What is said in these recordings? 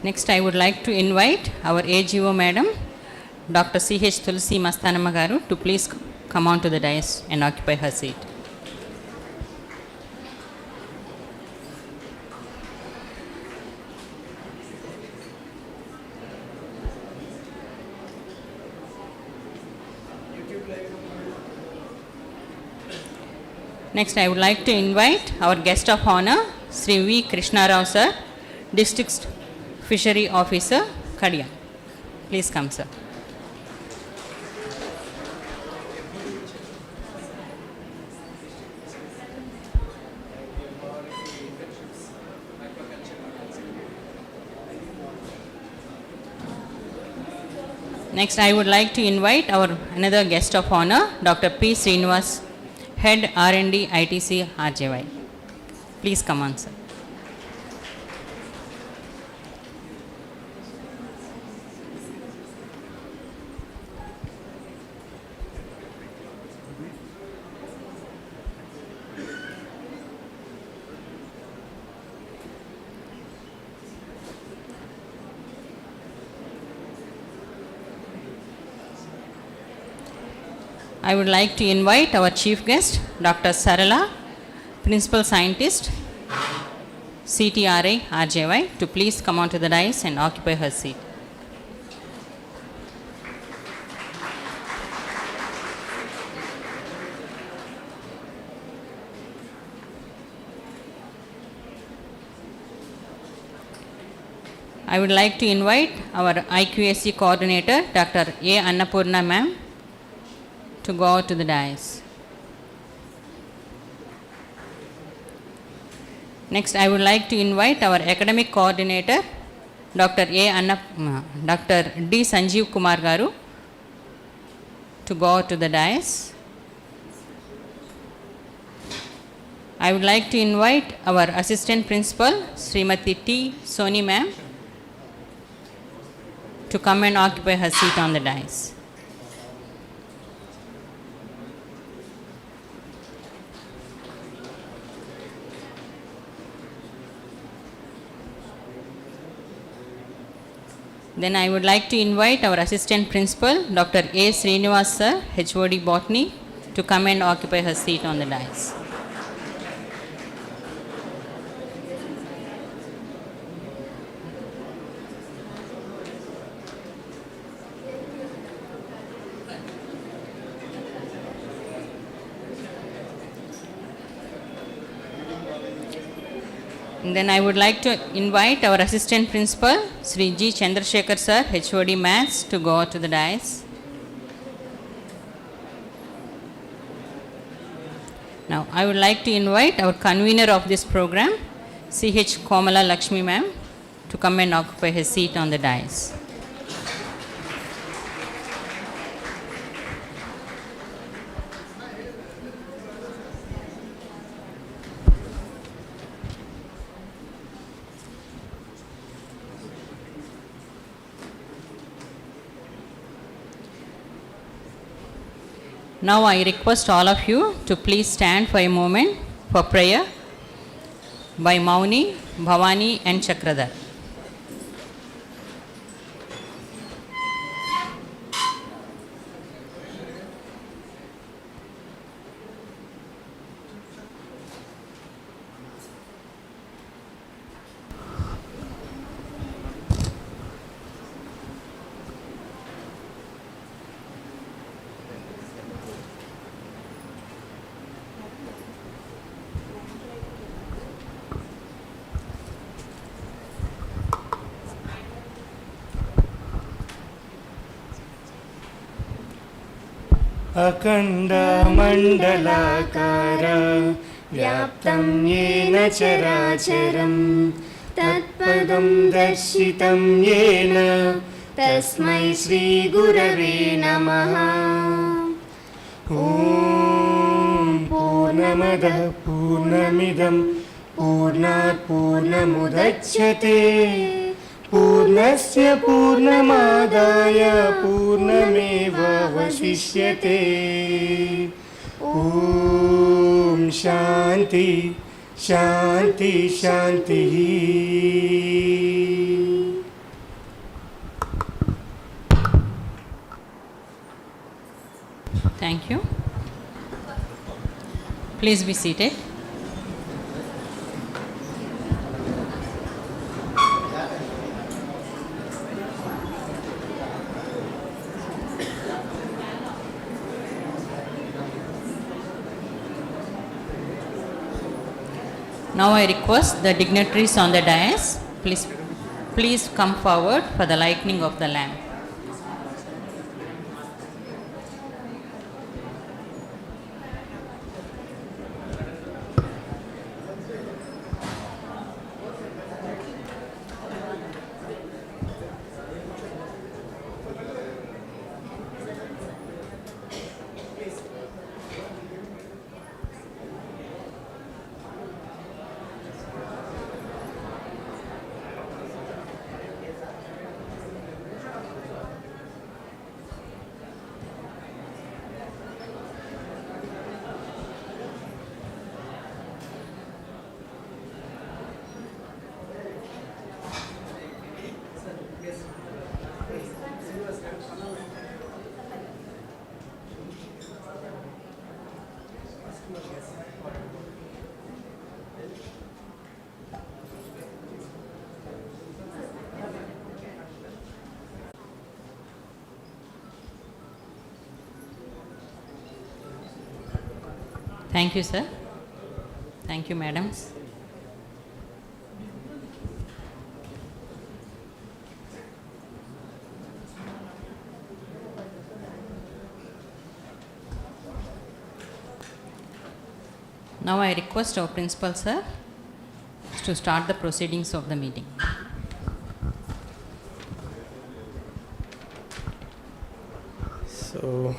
Next, I would like to invite our AGO Madam, Dr. C.H. Tulsi Masthanamma Garu, to please come on to the dais and occupy her seat. Next, I would like to invite our guest of honor, Sri V. Krishna Rao sir, District Fishery Officer, Kadia. Please come, sir. Next, I would like to invite our another guest of honor, Dr. P. Srinivas, Head R&D ITC RJY. Please come on, sir. I would like to invite our chief guest, Dr. Sarala, Principal Scientist, CTRI RJY, to please come onto the dais and occupy her seat. I would like to invite our IQAC coordinator, Dr. A. Annapurna ma'am, to go out to the dais. Next, I would like to invite our academic coordinator, Dr. D. Sanjeev Kumar Garu, to go out to the dais. I would like to invite our assistant principal, Srimati T. Soni ma'am, to come and occupy her seat on the dais. Then I would like to invite our assistant principal, Dr. A. Srinivas sir, HOD Botany, to come and occupy her seat on the dais. And then I would like to invite our assistant principal, Sri G. Chandrasekhar sir, HOD Maths, to go to the dais. Now, I would like to invite our convener of this program, C.H. Komala Lakshmi ma'am, to come and occupy his seat on the dais. Now I request all of you to please stand for a moment for prayer by Mauni, Bhavani and Chakradhar. अखंड मंडलाकार व्याप्तं येन चराचरं तत्पदं दर्शितं येन तस्मै श्री गुरवे नमः। ॐ पूर्णमदः पूर्णमिदं पूर्णात् पूर्णमुदच्यते पूर्णस्य पूर्णमादाय पूर्णमेवावशिष्यते। ॐ शान्ति शान्ति शान्तिः। Thank you. Please be seated. Now I request the dignitaries on the dais, please come forward for the lighting of the lamp. Thank you, sir. Thank you, madams. Now I request our principal, sir, to start the proceedings of the meeting. So,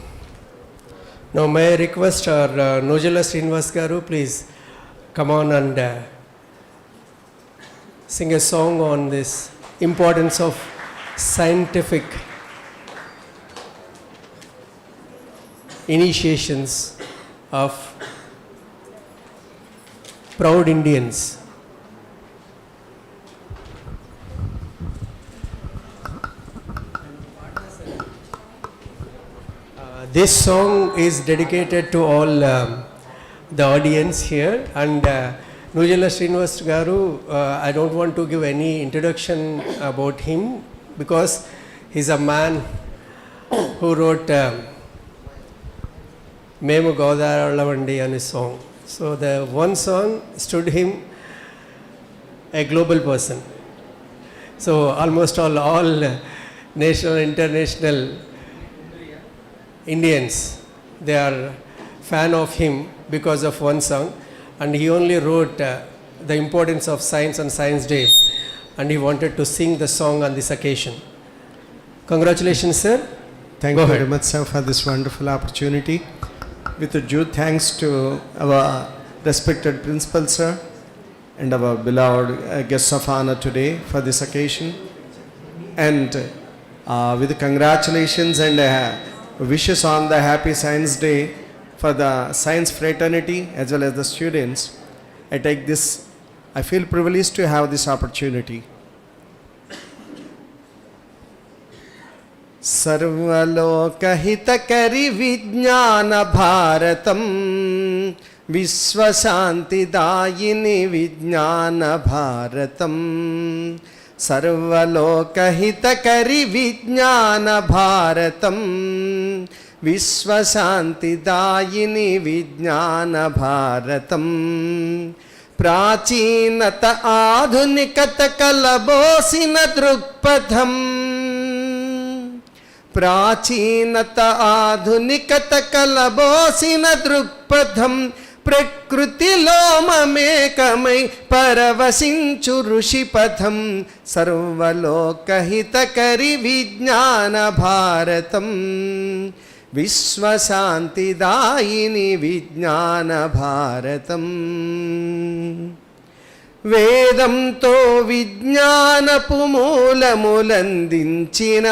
now may I request our Nojala Srinivas Garu, please come on and sing a song on this importance of scientific initiations of proud Indians. This song is dedicated to all the audience here, and Nujala Srinivas Garu, I don't want to give any introduction about him because he's a man who wrote Memu Godaravandi on his song. So the one song stood him a global person. So almost all national, international Indians, they are fan of him because of one song, and he only wrote the importance of science on Science Day, and he wanted to sing the song on this occasion. Congratulations, sir. Thank you very much, sir, for this wonderful opportunity. With due thanks to our respected principal, sir, and our beloved guests of honor today for this occasion, and with congratulations and wishes on the happy Science Day for the science fraternity as well as the students, I feel privileged to have this opportunity. सर्वलोकहितकरि विज्ञान भारतं विश्वशान्तिदायिनि विज्ञान भारतं सर्वलोकहितकरि विज्ञान भारतं विश्वशान्तिदायिनि विज्ञान भारतं प्राचीनत आधुनिकत कलबोसिन दृक्पथम् प्राचीनत आधुनिकत कलबोसिन दृक्पथं प्रकृतिलोममेकमै परवशिंचु ऋषिपथं सर्वलोकहितकरि विज्ञान भारतं विश्वशान्तिदायिनि विज्ञान भारतं వేదంతో విజ్ఞానపు మూలములందించిన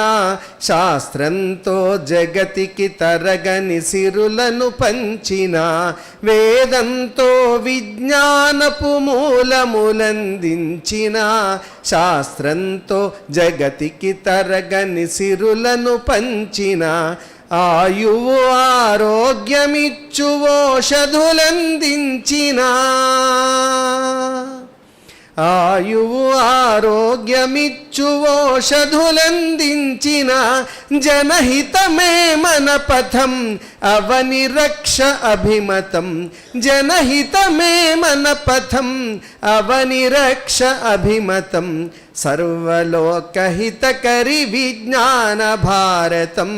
శాస్త్రంతో జగతికి తరగని సిరులను పంచిన వేదంతో విజ్ఞానపు మూలములందించిన శాస్త్రంతో జగతికి తరగని సిరులను పంచిన ఆయువు ఆరోగ్యమిచ్చు ఓషధులందించిన ఆయువు ఆరోగ్యమిచ్చు ఓషధులందించిన జనహితమే మన పథం అవని రక్ష అభిమతం జనహితమే మన పథం అవని రక్ష అభిమతం సర్వలోకహితకరి విజ్ఞాన భారతం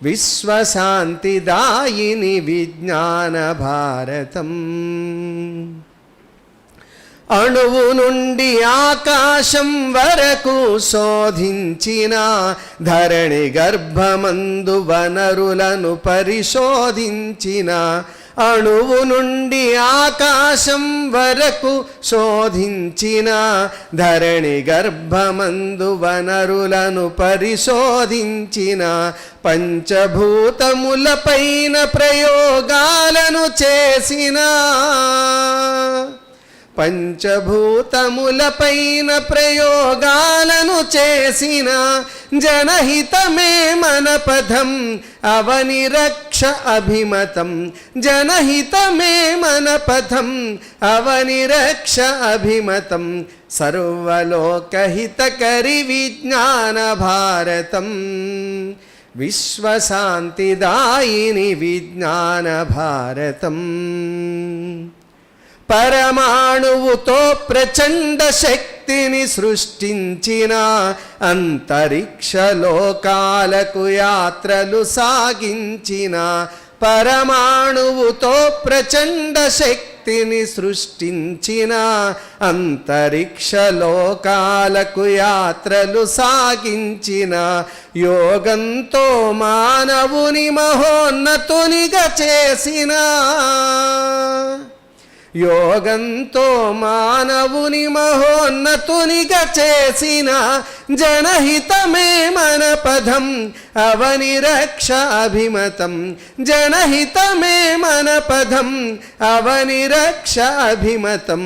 విశ్వశాంతిదాయిని విజ్ఞాన భారతం అణువు నుండి ఆకాశం వరకు శోధించిన ధరణి గర్భమందు వనరులను పరిశోధించిన అణువు నుండి ఆకాశం వరకు శోధించిన ధరణి గర్భమందు వనరులను పరిశోధించిన పంచభూతములపైన ప్రయోగాలను చేసిన పంచభూతములపైన ప్రయోగాలను చేసిన జనహితమే మన పథం అవని రక్ష అభిమతం జనహితమే మన పథం అవని రక్ష అభిమతం సర్వలోకహితకరి విజ్ఞాన భారతం విశ్వశాంతిదాయిని విజ్ఞాన భారతం పరమాణువుతో ప్రచండ శక్తిని సృష్టించిన అంతరిక్షలోకాలకు యాత్రలు సాగించిన పరమాణువుతో ప్రచండ శక్తిని సృష్టించిన అంతరిక్షలోకాలకు యాత్రలు సాగించిన యోగంతో మానవుని మహోన్నతునిగా చేసిన యోగంతో మానవుని మహోన్నతునిగా చేసిన జనహితమే మన పథం అవని రక్ష అభిమతం జనహితమే మన పథం అవని రక్ష అభిమతం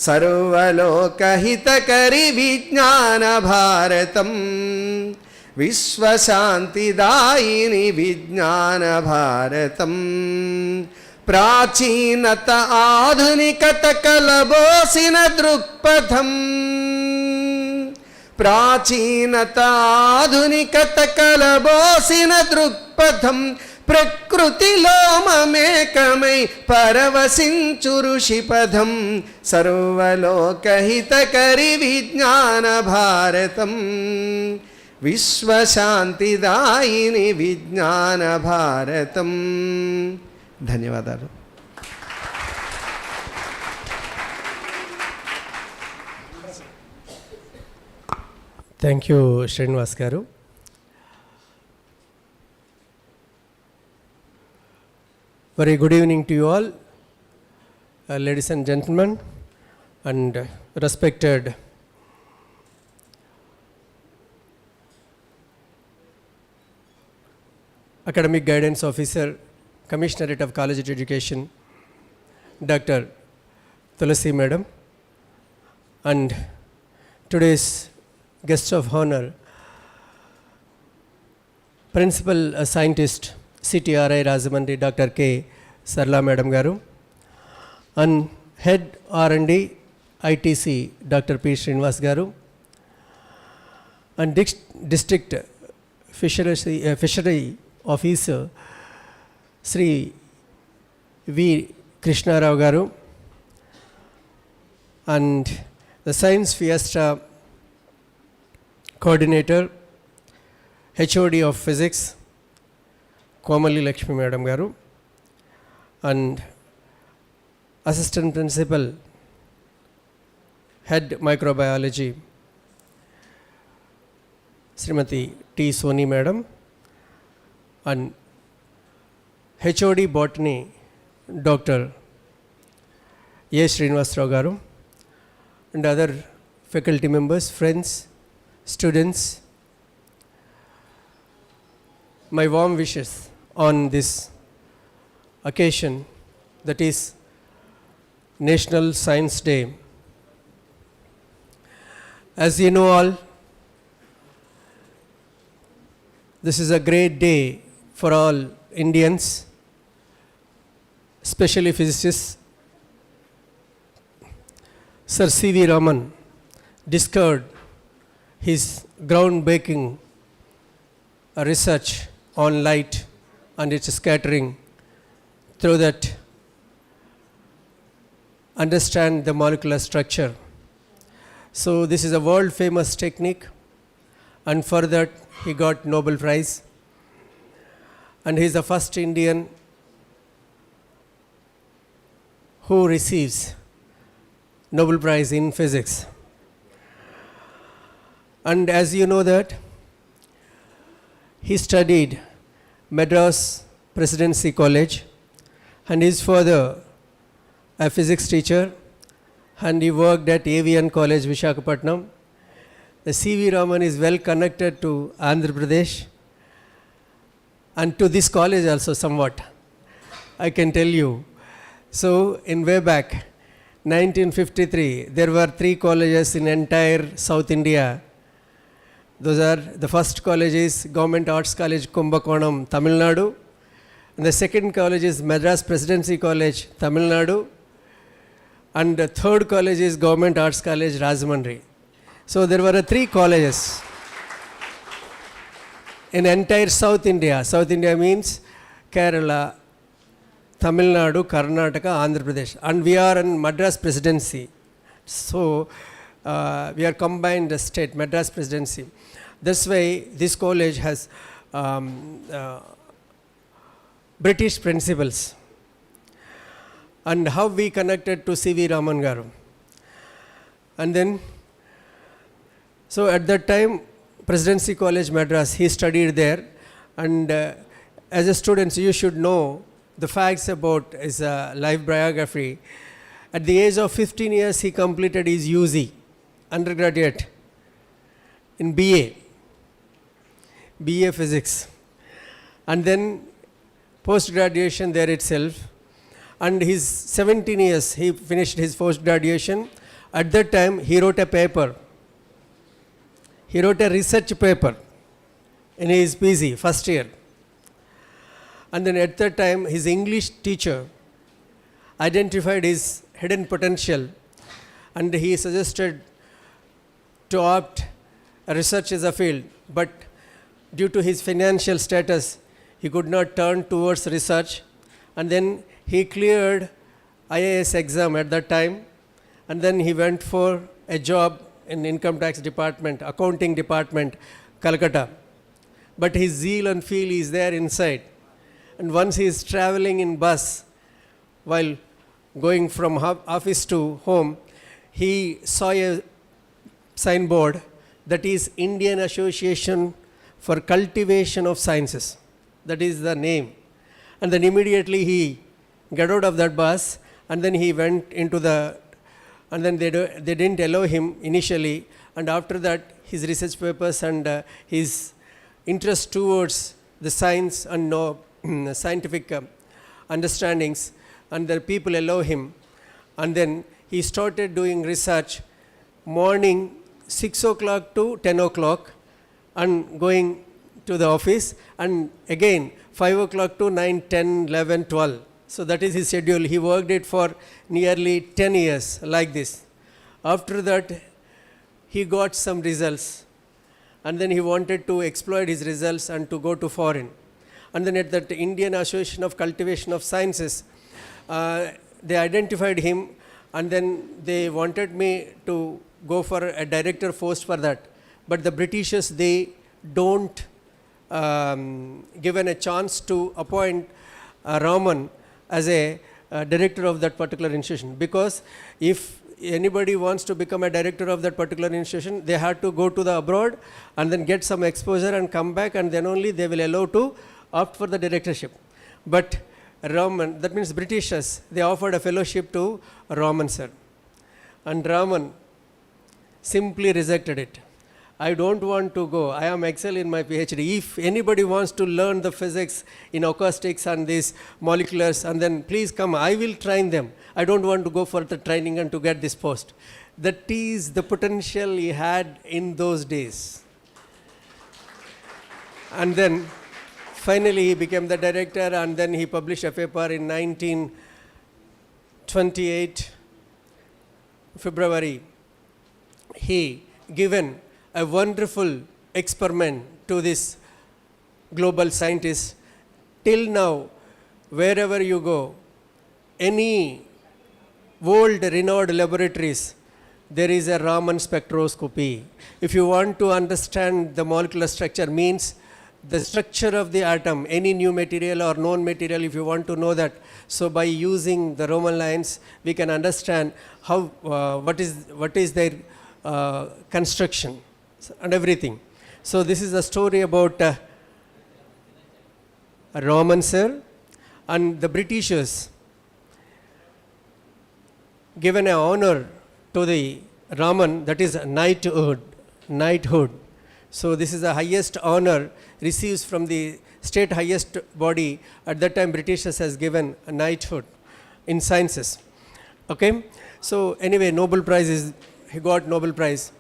సర్వలోకహితకరి విజ్ఞాన భారతం విశ్వశాంతిదాయిని విజ్ఞాన భారతం ప్రాచీనత ఆధునికత కలబోసిన దృక్పథం ప్రాచీనత ఆధునికత కలబోసిన దృక్పథం ప్రకృతిలో మమేకమై పరవశించు ఋషిపథం సర్వలోకహితకరి విజ్ఞాన భారతం విశ్వశాంతిదాయిని విజ్ఞాన భారతం ధన్యవాదాలు. థ్యాంక్ యూ శ్రీనివాస్ గారు. Very good evening to you all, ladies and gentlemen, and respected Academic Guidance Officer, Commissionerate of Collegiate Education, Dr. Tulasi Madam, and today's guest of honor, Principal Scientist, CTRI Rajamandri, Dr. K. Sarla Madam Garu, and Head R&D, ITC, Dr. P. Srinivas Garu, and District Fishery Officer, Sri V. Krishna Rao Garu, and the Science Fiesta Coordinator, HOD of Physics, Komali Lakshmi Madam Garu, and Assistant Principal, Head Microbiology, Srimati T. Soni Madam, and HOD Botany, Dr. A. Srinivas Rao Garu, and other faculty members, friends, students, my warm wishes on this occasion, that is National Science Day. As you know all, this is a great day for all Indians, especially physicists. Sir C.V. Raman discovered his groundbreaking research on light and its scattering. Through that, understand the molecular structure. So this is a world famous technique, and for that he got Nobel Prize, and he is the first Indian who receives Nobel Prize in physics. And as you know that he studied Madras Presidency College, and his father a physics teacher, and he worked at AVN College, Visakhapatnam. The C.V. Raman is well connected to Andhra Pradesh and to this college also somewhat, I can tell you. So in way back 1953, there were 3 colleges in entire South India. Those are, the first college is Government Arts College, Kumbakonam, Tamil Nadu. And the second college is Madras Presidency College, Tamil Nadu. And the third college is Government Arts College, Rajahmundry. So there were 3 colleges in entire South India. South India means Kerala, Tamil Nadu, Karnataka, Andhra Pradesh. And we are in Madras Presidency. So we are combined state, Madras Presidency. This way, this college has British principles. And how we connected to C.V. Raman garu. And then, so at that time, Presidency College Madras, he studied there. And as a student, you should know the facts about his life biography. At the age of 15 years, he completed his UZ, undergraduate, in BA Physics. And then post-graduation there itself. And his 17 years, he finished his post-graduation. At that time, he wrote a paper. He wrote a research paper in his PG, first year. And then at that time, his English teacher identified his hidden potential, and he suggested to opt research as a field. But due to his financial status, he could not turn towards research. And then he cleared IAS exam at that time, and then he went for a job in income tax department, accounting department, Calcutta. But his zeal and feel is there inside. And once he is traveling in bus, while going from office to home, he saw a signboard that is Indian Association for Cultivation of Sciences. That is the name. And then immediately he got out of that bus, and then he went into the, and then they didn't allow him initially, and after that his research papers and his interest towards the science and scientific understandings, and the people allow him, and then he started doing research morning 6 o'clock to 10 o'clock and going to the office, and again 5 o'clock to 9, 10, 11, 12. So that is his schedule. He worked it for nearly 10 years like this. After that, he got some results, and then he wanted to exploit his results and to go to foreign. And then at the Indian Association of Cultivation of Sciences, they identified him, and then they wanted me to go for a director post for that. But the Britishers, they don't given a chance to appoint Raman as a director of that particular institution, because if anybody wants to become a director of that particular institution, they have to go to the abroad and then get some exposure and come back, and then only they will allow to opt for the directorship. But Raman, that means Britishers, they offered a fellowship to Raman sir, and Raman simply rejected it. I don't want to go. I am excel in my PhD. If anybody wants to learn the physics in acoustics and these moleculars, and then please come, I will train them. I don't want to go for the training and to get this post. That is the potential he had in those days. And then Finally, he became the director, and then he published a paper in 1928, February. He given a wonderful experiment to this global scientist. Till now, wherever you go, any world-renowned laboratories, there is a Raman spectroscopy. If you want to understand the molecular structure, means the structure of the atom, any new material or known material, if you want to know that, so by using the Roman lines, we can understand how what is their construction and everything. So this is a story about Roman sir, and the Britishers given an honor to the Raman, that is knighthood. So this is the highest honor received from the state highest body. At that time, Britishers has given a knighthood in sciences. Okay. So anyway, Nobel Prize he got Nobel Prize.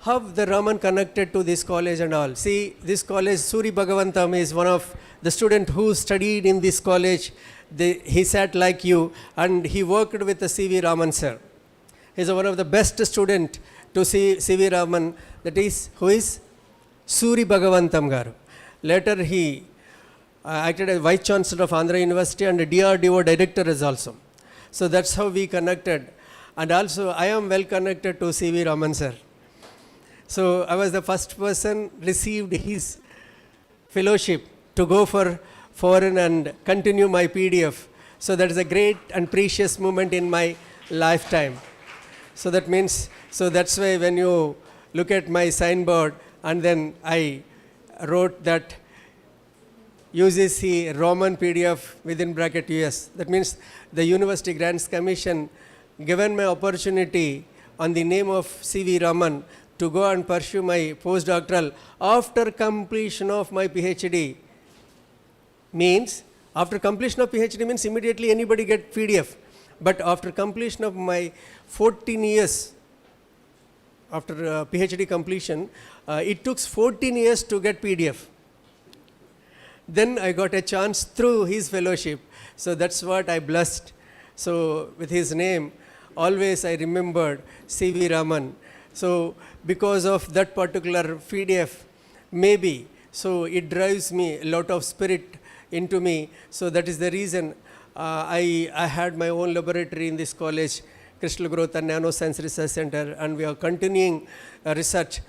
How the Raman connected to this college and all? See, this college, Suri Bhagavantam is one of the student who studied in this college. He sat like you, and he worked with the C.V. Raman sir. He is one of the best student to see C.V. Raman, that is, who is Suri Bhagavantam garu. Later he acted as Vice Chancellor of Andhra University and DRDO Director is also. So that's how we connected. And also I am well connected to C.V. Raman sir. So I was the first person received his fellowship to go for foreign and continue my PDF. So that is a great and precious moment in my lifetime. So that means, so that's why when you look at my signboard, and then I wrote that UGC Roman PDF within bracket US. That means the University Grants Commission given my opportunity on the name of C.V. Raman to go and pursue my postdoctoral after completion of my PhD. Means, after completion of PhD means immediately anybody get PDF. But after completion of my 14 years, after PhD completion, it took 14 years to get PDF. Then I got a chance through his fellowship. So that's what I blessed. So with his name, always I remembered C.V. Raman. So because of that particular PDF, maybe, so it drives me a lot of spirit into me. So that is the reason I had my own laboratory in this college, Crystal Growth and Nanoscience Research Center, and we are continuing research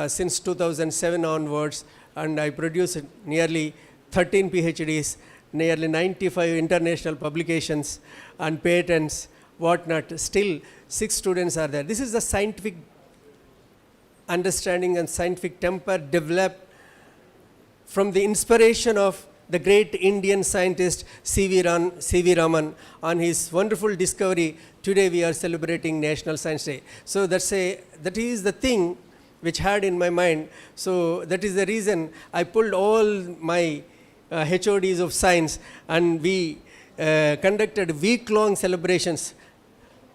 since 2007 onwards, and I produced nearly 13 PhDs, nearly 95 international publications and patents, whatnot. Still 6 students are there. This is the scientific understanding and scientific temper developed from the inspiration of the great Indian scientist C.V. Raman on his wonderful discovery. Today we are celebrating National Science Day. So that is the thing which had in my mind. So that is the reason I pulled all my HODs of science, and we conducted week-long celebrations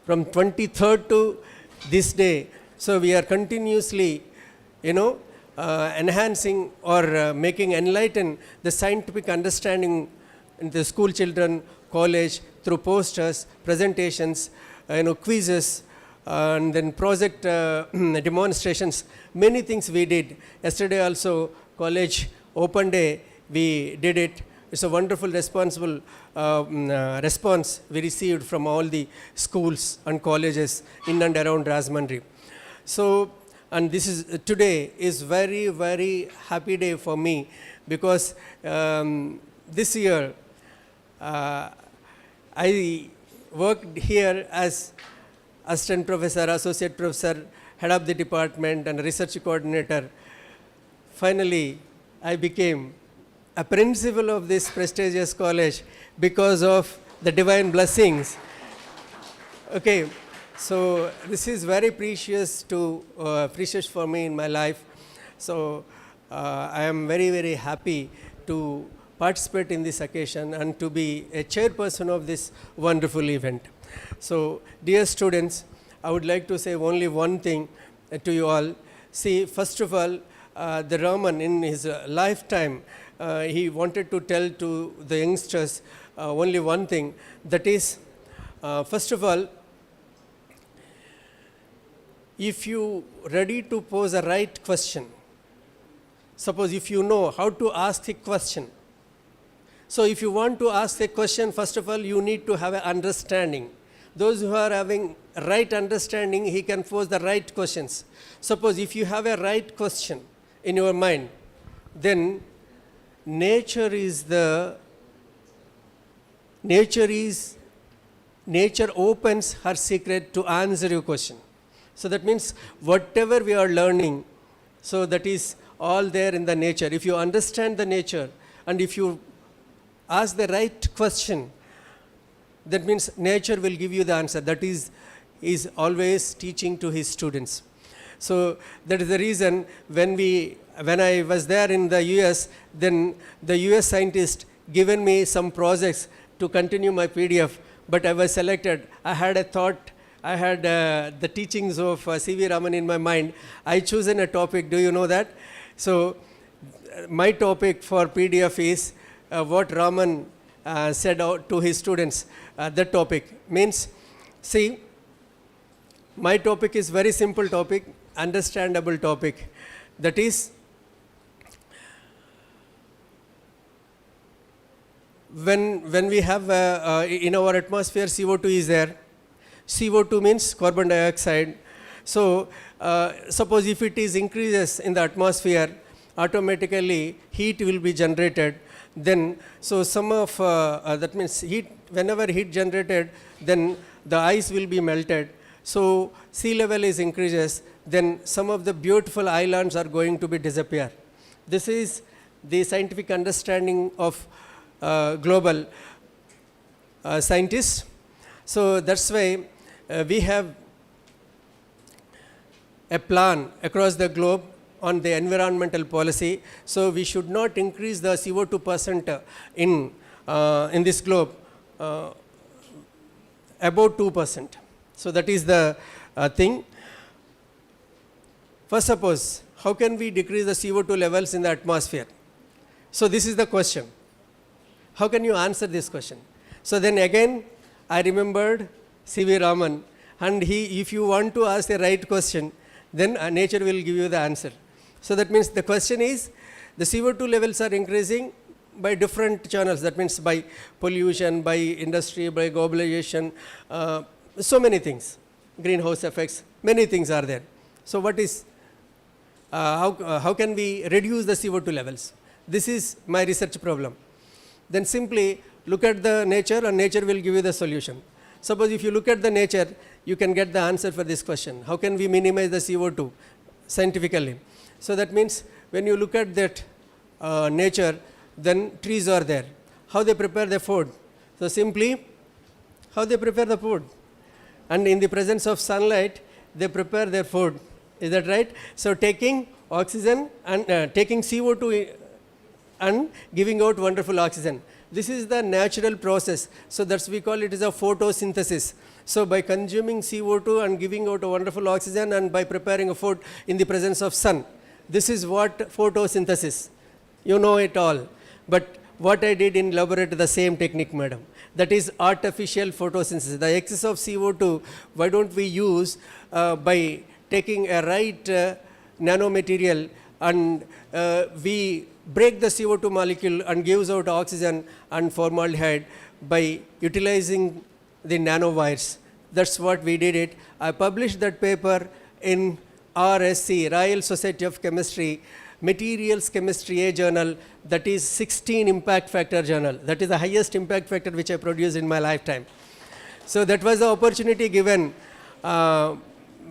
from 23rd to this day. So we are continuously, enhancing or making enlighten the scientific understanding in the school children, college, through posters, presentations, quizzes, and then project demonstrations. Many things we did. Yesterday also, college open day, we did it. It's a wonderful response we received from all the schools and colleges in and around Rajahmundry. So, and this is today is very, very happy day for me, because this year I worked here as assistant professor, associate professor, head of the department and research coordinator. Finally, I became a principal of this prestigious college because of the divine blessings. Okay. So this is very precious for me in my life. So I am very, very happy to participate in this occasion and to be a chairperson of this wonderful event. So dear students, I would like to say only one thing to you all. See, first of all, the Raman in his lifetime he wanted to tell to the youngsters only one thing, that is, first of all, if you ready to pose a right question, suppose if you know how to ask a question, so if you want to ask a question, first of all, you need to have an understanding. Those who are having right understanding, he can pose the right questions. Suppose if you have a right question in your mind, then nature opens her secret to answer your question. So that means whatever we are learning, so that is all there in the nature. If you understand the nature and if you ask the right question, that means nature will give you the answer. That is always teaching to his students. So that is the reason when I was there in the US, then the US scientist given me some projects to continue my PDF, but I was selected. I had a thought, I had the teachings of C.V. Raman in my mind. I chosen a topic, do you know that? So my topic for PDF is what Raman said out to his students. That topic means, see, my topic is very simple topic, understandable topic. That is, when we have in our atmosphere CO2 is there. CO2 means carbon dioxide. So suppose if it is increases in the atmosphere, automatically heat will be generated. Then so some of that means heat, whenever heat generated, then the ice will be melted. So sea level is increases, then some of the beautiful islands are going to be disappear. This is the scientific understanding of global scientists. So that's why we have a plan across the globe on the environmental policy. So we should not increase the CO2% in this globe about 2%. So that is the thing. First, suppose how can we decrease the CO2 levels in the atmosphere? So this is the question. How can you answer this question? So then again, I remembered C.V. Raman, and if you want to ask the right question, then nature will give you the answer. So that means the question is, the CO2 levels are increasing by different channels. That means by pollution, by industry, by globalization, so many things, greenhouse effects, many things are there. So what is, how can we reduce the CO2 levels? This is my research problem. Then simply look at the nature and nature will give you the solution. Suppose if you look at the nature, you can get the answer for this question. How can we minimize the CO2 scientifically? So that means when you look at that nature, then trees are there. How they prepare the food? So simply, how they prepare the food? And in the presence of sunlight, they prepare their food. Is that right? So taking oxygen and taking CO2 and giving out wonderful oxygen. This is the natural process. So that's we call it as a photosynthesis. So by consuming CO2 and giving out a wonderful oxygen and by preparing a food in the presence of sun, this is what photosynthesis. You know it all. But what I did in laboratory, the same technique, madam. That is artificial photosynthesis. The excess of CO2, why don't we use by taking a right nanomaterial and we break the CO2 molecule and gives out oxygen and formaldehyde by utilizing the nanowires. That's what we did it. I published that paper in RSC, Royal Society of Chemistry, Materials Chemistry A journal, that is 16 impact factor journal. That is the highest impact factor which I produced in my lifetime. So that was the opportunity given by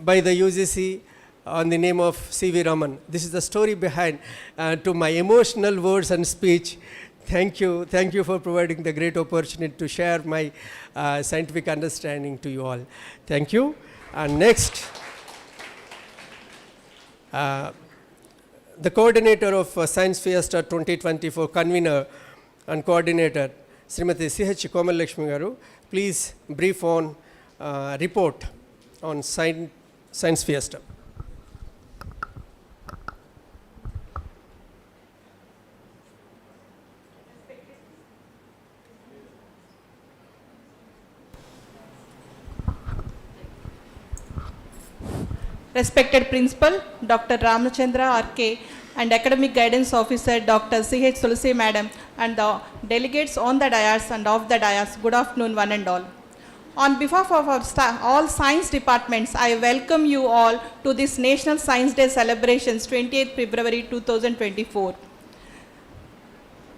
the UGC on the name of C.V. Raman. This is the story behind to my emotional words and speech. Thank you for providing the great opportunity to share my scientific understanding to you all. Thank you. And next, the coordinator of Science Fiesta 2024, convener and coordinator, Srimati C.H. Komal Lakshmi Garu, please brief on report on Science Fiesta. Respected Principal Dr. Ramachandra R.K. and Academic Guidance Officer Dr. C.H. Tulsi Madam and the delegates on the dais and off the dais, good afternoon one and all. On behalf of our all science departments, I welcome you all to this National Science Day celebrations 28th February 2024.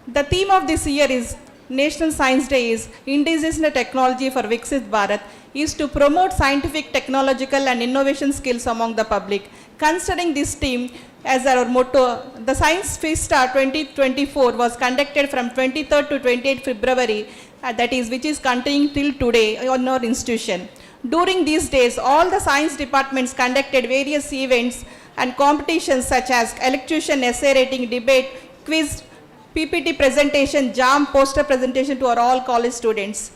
The theme of this year is National Science Day is Indigenous Technology for Viksit Bharath, is to promote scientific, technological and innovation skills among the public. Considering this theme as our motto, the Science Fiesta 2024 was conducted from 23rd to 28th February, which is continuing till today on our institution. During these days, all the science departments conducted various events and competitions such as elocution, essay writing, debate, quiz, PPT presentation, jam, poster presentation to our all college students.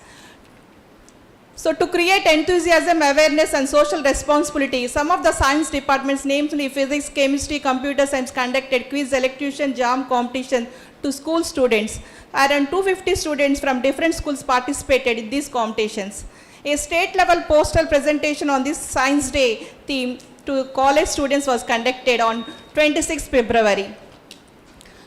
So to create enthusiasm, awareness and social responsibility, some of the science departments, namely physics, chemistry, computer science, conducted quiz, elocution, jam competition to school students. Around 250 students from different schools participated in these competitions. A state level poster presentation on this Science Day theme to college students was conducted on 26th February.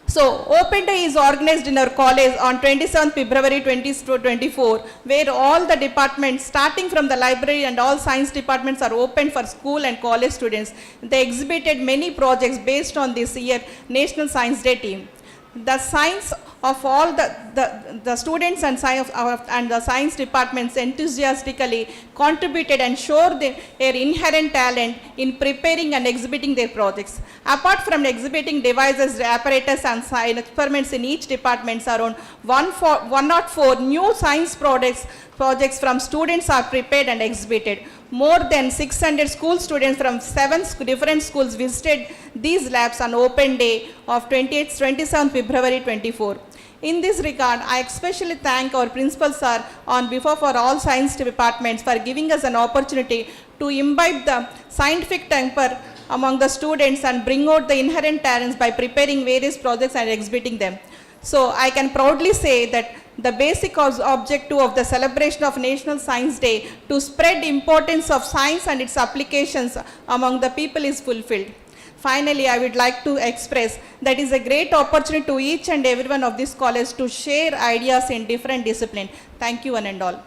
So, Open Day is organized in our college on 27th February 2024, where all the departments, starting from the library and all science departments are open for school and college students. They exhibited many projects based on this year National Science Day theme. The science of all the students and the science departments enthusiastically contributed and showed their inherent talent in preparing and exhibiting their projects. Apart from exhibiting devices, apparatus and science experiments in each department, around 104 new science projects from students are prepared and exhibited. More than 600 school students from 7 different schools visited these labs on Open Day of 27th February 24. In this regard, I especially thank our principal sir on behalf of all science departments for giving us an opportunity to imbibe the scientific temper among the students and bring out the inherent talents by preparing various projects and exhibiting them. So I can proudly say that the basic objective of the celebration of National Science Day to spread importance of science and its applications among the people is fulfilled. Finally, I would like to express that it is a great opportunity to each and everyone of this college to share ideas in different disciplines. Thank you one and all.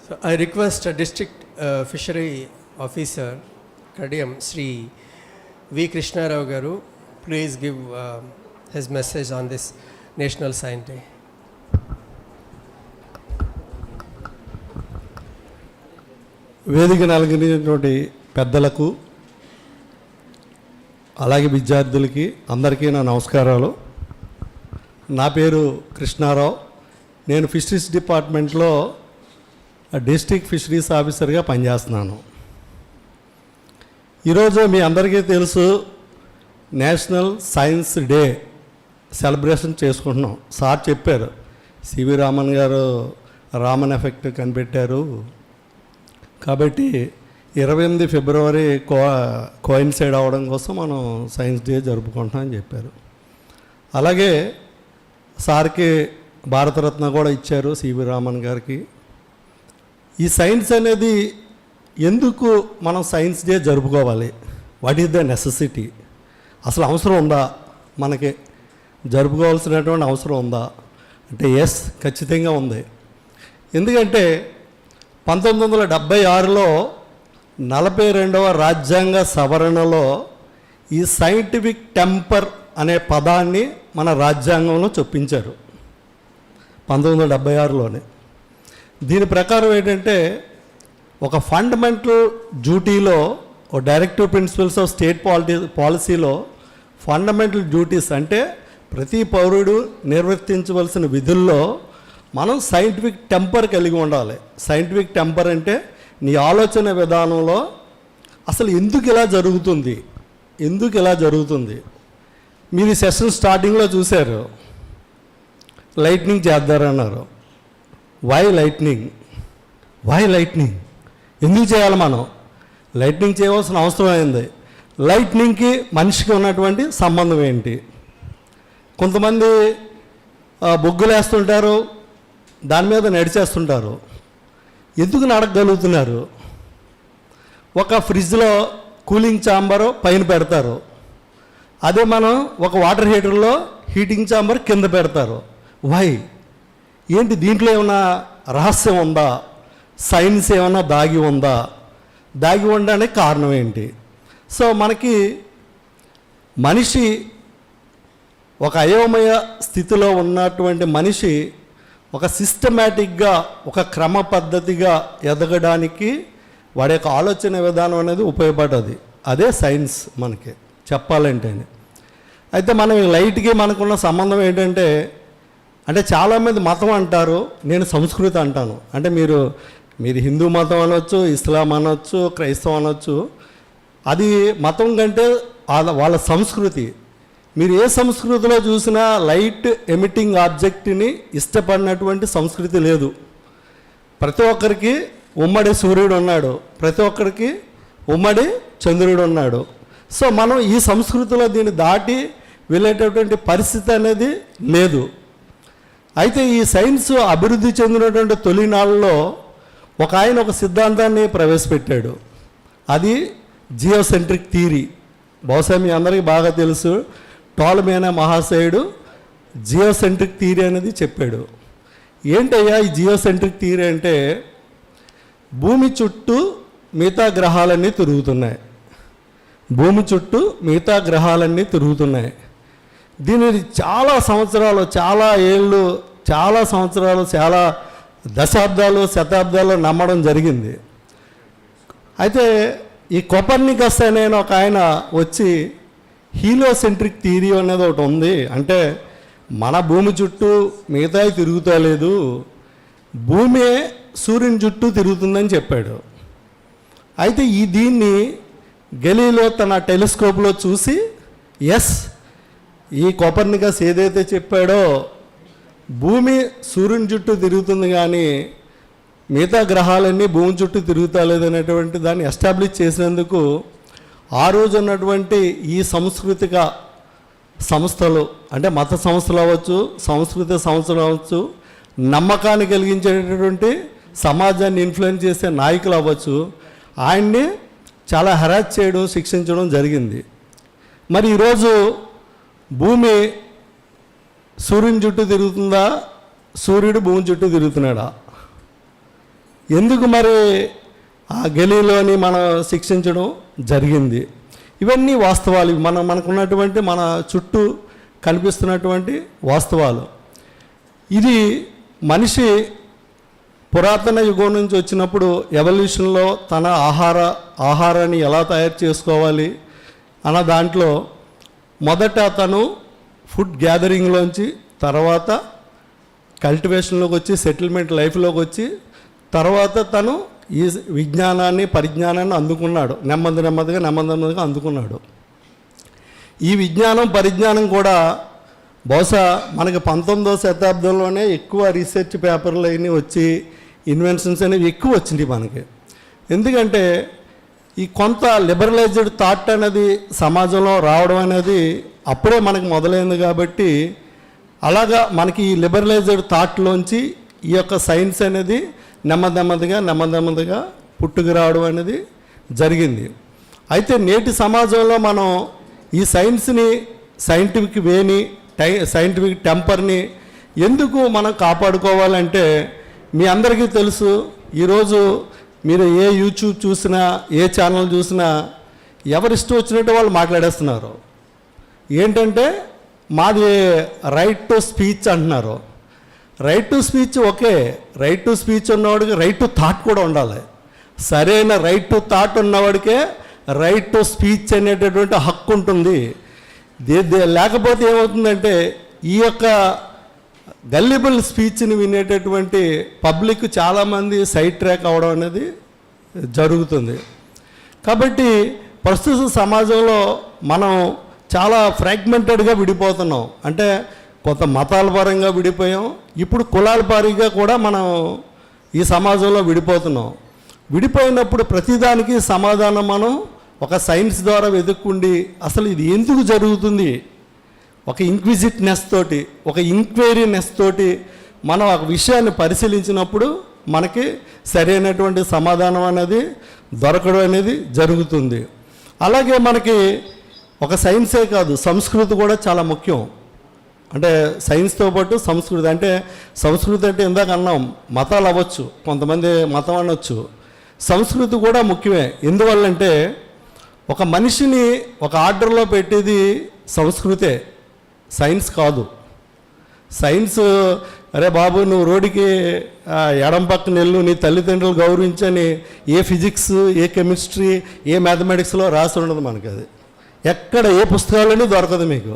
So I request District Fishery Officer, Kadiyam, Sri V. Krishna Rao Garu, please give his message on this National Science Day. వేదికను అలంకరించినటువంటి పెద్దలకు అలాగే విద్యార్థులకి అందరికీ నా నమస్కారాలు. నా పేరు కృష్ణారావు. నేను ఫిషరీస్ డిపార్ట్మెంట్లో డిస్ట్రిక్ట్ ఫిషరీస్ ఆఫీసర్గా పనిచేస్తున్నాను. ఈరోజు మీ అందరికీ తెలుసు నేషనల్ సైన్స్ డే సెలబ్రేషన్ చేసుకుంటున్నాం. సార్ చెప్పారు, సివి రామన్ గారు రామన్ ఎఫెక్ట్ కనిపెట్టారు కాబట్టి 28 ఫిబ్రవరి కోయిన్సైడ్ అవ్వడం కోసం మనం సైన్స్ డే జరుపుకుంటామని చెప్పారు. అలాగే సార్కి భారతరత్న కూడా ఇచ్చారు సివి రామన్ గారికి. ఈ సైన్స్ అనేది ఎందుకు మనం సైన్స్ డే జరుపుకోవాలి? What is the necessity? అసలు అవసరం ఉందా? మనకి జరుపుకోవాల్సినటువంటి అవసరం ఉందా అంటే ఎస్, ఖచ్చితంగా ఉంది. ఎందుకంటే 1976లో 42వ రాజ్యాంగ సవరణలో ఈ సైంటిఫిక్ టెంపర్ అనే పదాన్ని మన రాజ్యాంగంలో చొప్పించారు 1976లోనే. దీని ప్రకారం ఏంటంటే ఒక ఫండమెంటల్ డ్యూటీలో, ఒక డైరెక్టివ్ ప్రిన్సిపల్స్ ఆఫ్ స్టేట్ పాలసీలో ఫండమెంటల్ డ్యూటీస్ అంటే ప్రతి పౌరుడు నిర్వర్తించవలసిన విధుల్లో మనం సైంటిఫిక్ టెంపర్ కలిగి ఉండాలి. సైంటిఫిక్ టెంపర్ అంటే నీ ఆలోచన విధానంలో అసలు ఎందుకు ఇలా జరుగుతుంది మీరు సెషన్ స్టార్టింగ్లో చూశారు, లైట్నింగ్ చేద్దారన్నారు. వై లైట్నింగ్ ఎందుకు చేయాలి? మనం లైట్నింగ్ చేయవలసిన అవసరం అయింది. లైట్నింగ్కి మనిషికి ఉన్నటువంటి సంబంధం ఏంటి? కొంతమంది బొగ్గులు వేస్తుంటారు, దాని మీద నడిచేస్తుంటారు. ఎందుకు నడగలుగుతున్నారు? ఒక ఫ్రిడ్జ్లో కూలింగ్ ఛాంబరు పైన పెడతారు, అదే మనం ఒక వాటర్ హీటర్లో హీటింగ్ ఛాంబర్ కింద పెడతారు. వై? ఏంటి దీంట్లో ఏమైనా రహస్యం ఉందా? సైన్స్ ఏమైనా దాగి ఉందా? దాగి ఉండడానికి కారణం ఏంటి? సో మనకి మనిషి ఒక అయోమయ స్థితిలో ఉన్నటువంటి మనిషి ఒక సిస్టమేటిక్గా ఒక క్రమ పద్ధతిగా ఎదగడానికి వాడి యొక్క ఆలోచన విధానం అనేది ఉపయోగపడ్డది. అదే సైన్స్ మనకి చెప్పాలంటే. అయితే మనం లైట్కి మనకున్న సంబంధం ఏంటంటే, అంటే చాలామంది మతం అంటారు, నేను సంస్కృతి అంటాను. అంటే మీరు హిందూ మతం అనొచ్చు, ఇస్లాం అనొచ్చు, క్రైస్తవం అనొచ్చు. అది మతం కంటే వాళ్ళ సంస్కృతి. మీరు ఏ సంస్కృతిలో చూసినా లైట్ ఎమిటింగ్ ఆబ్జెక్ట్ని ఇష్టపడినటువంటి సంస్కృతి లేదు. ప్రతి ఒక్కరికి ఉమ్మడి సూర్యుడు ఉన్నాడు, ప్రతి ఒక్కరికి ఉమ్మడి చంద్రుడు ఉన్నాడు. సో మనం ఈ సంస్కృతిలో దీన్ని దాటి వెళ్ళేటటువంటి పరిస్థితి అనేది లేదు. అయితే ఈ సైన్స్ అభివృద్ధి చెందినటువంటి తొలినాళ్ళలో ఆయన ఒక సిద్ధాంతాన్ని ప్రవేశపెట్టాడు. అది జియోసెంట్రిక్ థియరీ. బహుశా మీ అందరికీ బాగా తెలుసు, టాలమీ అనే మహాశయుడు జియోసెంట్రిక్ థియరీ అనేది చెప్పాడు. ఏంటయ్యా ఈ జియోసెంట్రిక్ థియరీ అంటే, భూమి చుట్టూ మిగతా గ్రహాలన్నీ తిరుగుతున్నాయి, భూమి చుట్టూ మిగతా గ్రహాలన్నీ తిరుగుతున్నాయి. దీనిని చాలా సంవత్సరాలు, చాలా ఏళ్ళు, చాలా సంవత్సరాలు, చాలా దశాబ్దాలు, శతాబ్దాలు నమ్మడం జరిగింది. అయితే ఈ కోపర్నికస్ అనే ఒక ఆయన వచ్చి హీలియోసెంట్రిక్ థియరీ అనేది ఒకటి ఉంది, అంటే మన భూమి చుట్టూ మిగతాయి తిరుగుతా లేదు, భూమి సూర్యుని చుట్టూ తిరుగుతుందని చెప్పాడు. అయితే దీన్ని గెలీలో తన టెలిస్కోప్లో చూసి, ఎస్, ఈ కోపర్నికస్ ఏదైతే చెప్పాడో భూమి సూర్యుని చుట్టూ తిరుగుతుంది కానీ మిగతా గ్రహాలన్నీ భూమి చుట్టూ తిరుగుతా లేదనేటువంటి దాన్ని ఎస్టాబ్లిష్ చేసినందుకు ఆ రోజు ఉన్నటువంటి ఈ సాంస్కృతిక సంస్థలు, అంటే మత సంస్థలు అవ్వచ్చు, సాంస్కృతిక సంస్థలు అవ్వచ్చు, నమ్మకాన్ని కలిగించేటటువంటి సమాజాన్ని ఇన్ఫ్లుయెన్స్ చేసే నాయకులు అవ్వచ్చు, ఆయన్ని చాలా హెరాస్ చేయడం, శిక్షించడం జరిగింది. మరి ఈరోజు భూమి సూర్యుని చుట్టూ తిరుగుతుందా, సూర్యుడు భూమి చుట్టూ తిరుగుతున్నాడా? ఎందుకు మరి ఆ గలీలోని మనం శిక్షించడం జరిగింది? ఇవన్నీ వాస్తవాలు, మనకున్నటువంటి మన చుట్టూ కనిపిస్తున్నటువంటి వాస్తవాలు. ఇది మనిషి పురాతన యుగం నుంచి వచ్చినప్పుడు ఎవల్యూషన్లో తన ఆహారాన్ని ఎలా తయారు చేసుకోవాలి అన్న దాంట్లో మొదట తను ఫుడ్ గ్యాదరింగ్లోంచి, తర్వాత కల్టివేషన్లోకి వచ్చి, సెటిల్మెంట్ లైఫ్లోకి వచ్చి, తర్వాత తను ఈ పరిజ్ఞానాన్ని అందుకున్నాడు. నెమ్మదిగా అందుకున్నాడు. ఈ పరిజ్ఞానం కూడా బహుశా మనకి 19వ శతాబ్దంలోనే ఎక్కువ రీసెర్చ్ పేపర్లు అయినవి వచ్చి, ఇన్వెన్షన్స్ అనేవి ఎక్కువ వచ్చినాయి మనకి. ఎందుకంటే ఈ కొంత లిబరలైజ్డ్ థాట్ అనేది సమాజంలో రావడం అనేది అప్పుడే మనకు మొదలైంది. కాబట్టి అలాగా మనకి ఈ లిబరలైజ్డ్ థాట్లోంచి ఈ యొక్క సైన్స్ అనేది నెమ్మదిగా పుట్టుకు రావడం అనేది జరిగింది. అయితే నేటి సమాజంలో మనం ఈ సైన్స్ని, సైంటిఫిక్ వేని, సైంటిఫిక్ టెంపర్ని ఎందుకు మనం కాపాడుకోవాలంటే, మీ అందరికీ తెలుసు, ఈరోజు మీరు ఏ యూట్యూబ్ చూసినా, ఏ ఛానల్ చూసినా ఎవరిష్టం వచ్చినట్టు వాళ్ళు మాట్లాడేస్తున్నారు. ఏంటంటే మాది రైట్ టు స్పీచ్ అంటున్నారు. Right to speech okay, right to speech ఉన్నవాడికి రైట్ టు థాట్ కూడా ఉండాలి. సరైన రైట్ టు థాట్ ఉన్నవాడికే రైట్ టు స్పీచ్ అనేటటువంటి హక్కు ఉంటుంది. లేకపోతే ఏమవుతుందంటే ఈ యొక్క గల్లిబుల్ స్పీచ్ని వినేటటువంటి పబ్లిక్ చాలామంది సైడ్ ట్రాక్ అవడం అనేది జరుగుతుంది. కాబట్టి ప్రస్తుత సమాజంలో మనం చాలా ఫ్రాగ్మెంటెడ్గా విడిపోతున్నాం. అంటే కొంత మతాల పరంగా విడిపోయాం, ఇప్పుడు కులాల పరంగా కూడా మనం ఈ సమాజంలో విడిపోతున్నాం. విడిపోయినప్పుడు ప్రతిదానికి సమాధానం మనం ఒక సైన్స్ ద్వారా వెతుక్కుండి అసలు ఇది ఎందుకు జరుగుతుంది, ఒక ఇంక్విజిట్నెస్ తోటి, ఒక ఇంక్వైరీనెస్ తోటి మనం ఒక విషయాన్ని పరిశీలించినప్పుడు మనకి సరైనటువంటి సమాధానం అనేది దొరకడం అనేది జరుగుతుంది. అలాగే మనకి ఒక సైన్సే కాదు, సంస్కృతి కూడా చాలా ముఖ్యం. అంటే సైన్స్తో పాటు సంస్కృతి, అంటే సంస్కృతి అంటే ఇందాక అన్నాం మతాలు అవ్వచ్చు, కొంతమంది మతం అనొచ్చు, సంస్కృతి కూడా ముఖ్యమే. ఎందువల్లంటే ఒక మనిషిని ఒక ఆర్డర్లో పెట్టేది సంస్కృతే, సైన్స్ కాదు. సైన్స్ అరే బాబు నువ్వు రోడ్డుకి ఎడం పక్కన వెళ్ళు, నీ తల్లిదండ్రులు గౌరవించని ఏ ఫిజిక్స్, ఏ కెమిస్ట్రీ, ఏ మ్యాథమెటిక్స్లో రాసి ఉండదు మనకి. అది ఎక్కడ ఏ పుస్తకాలని దొరకదు మీకు.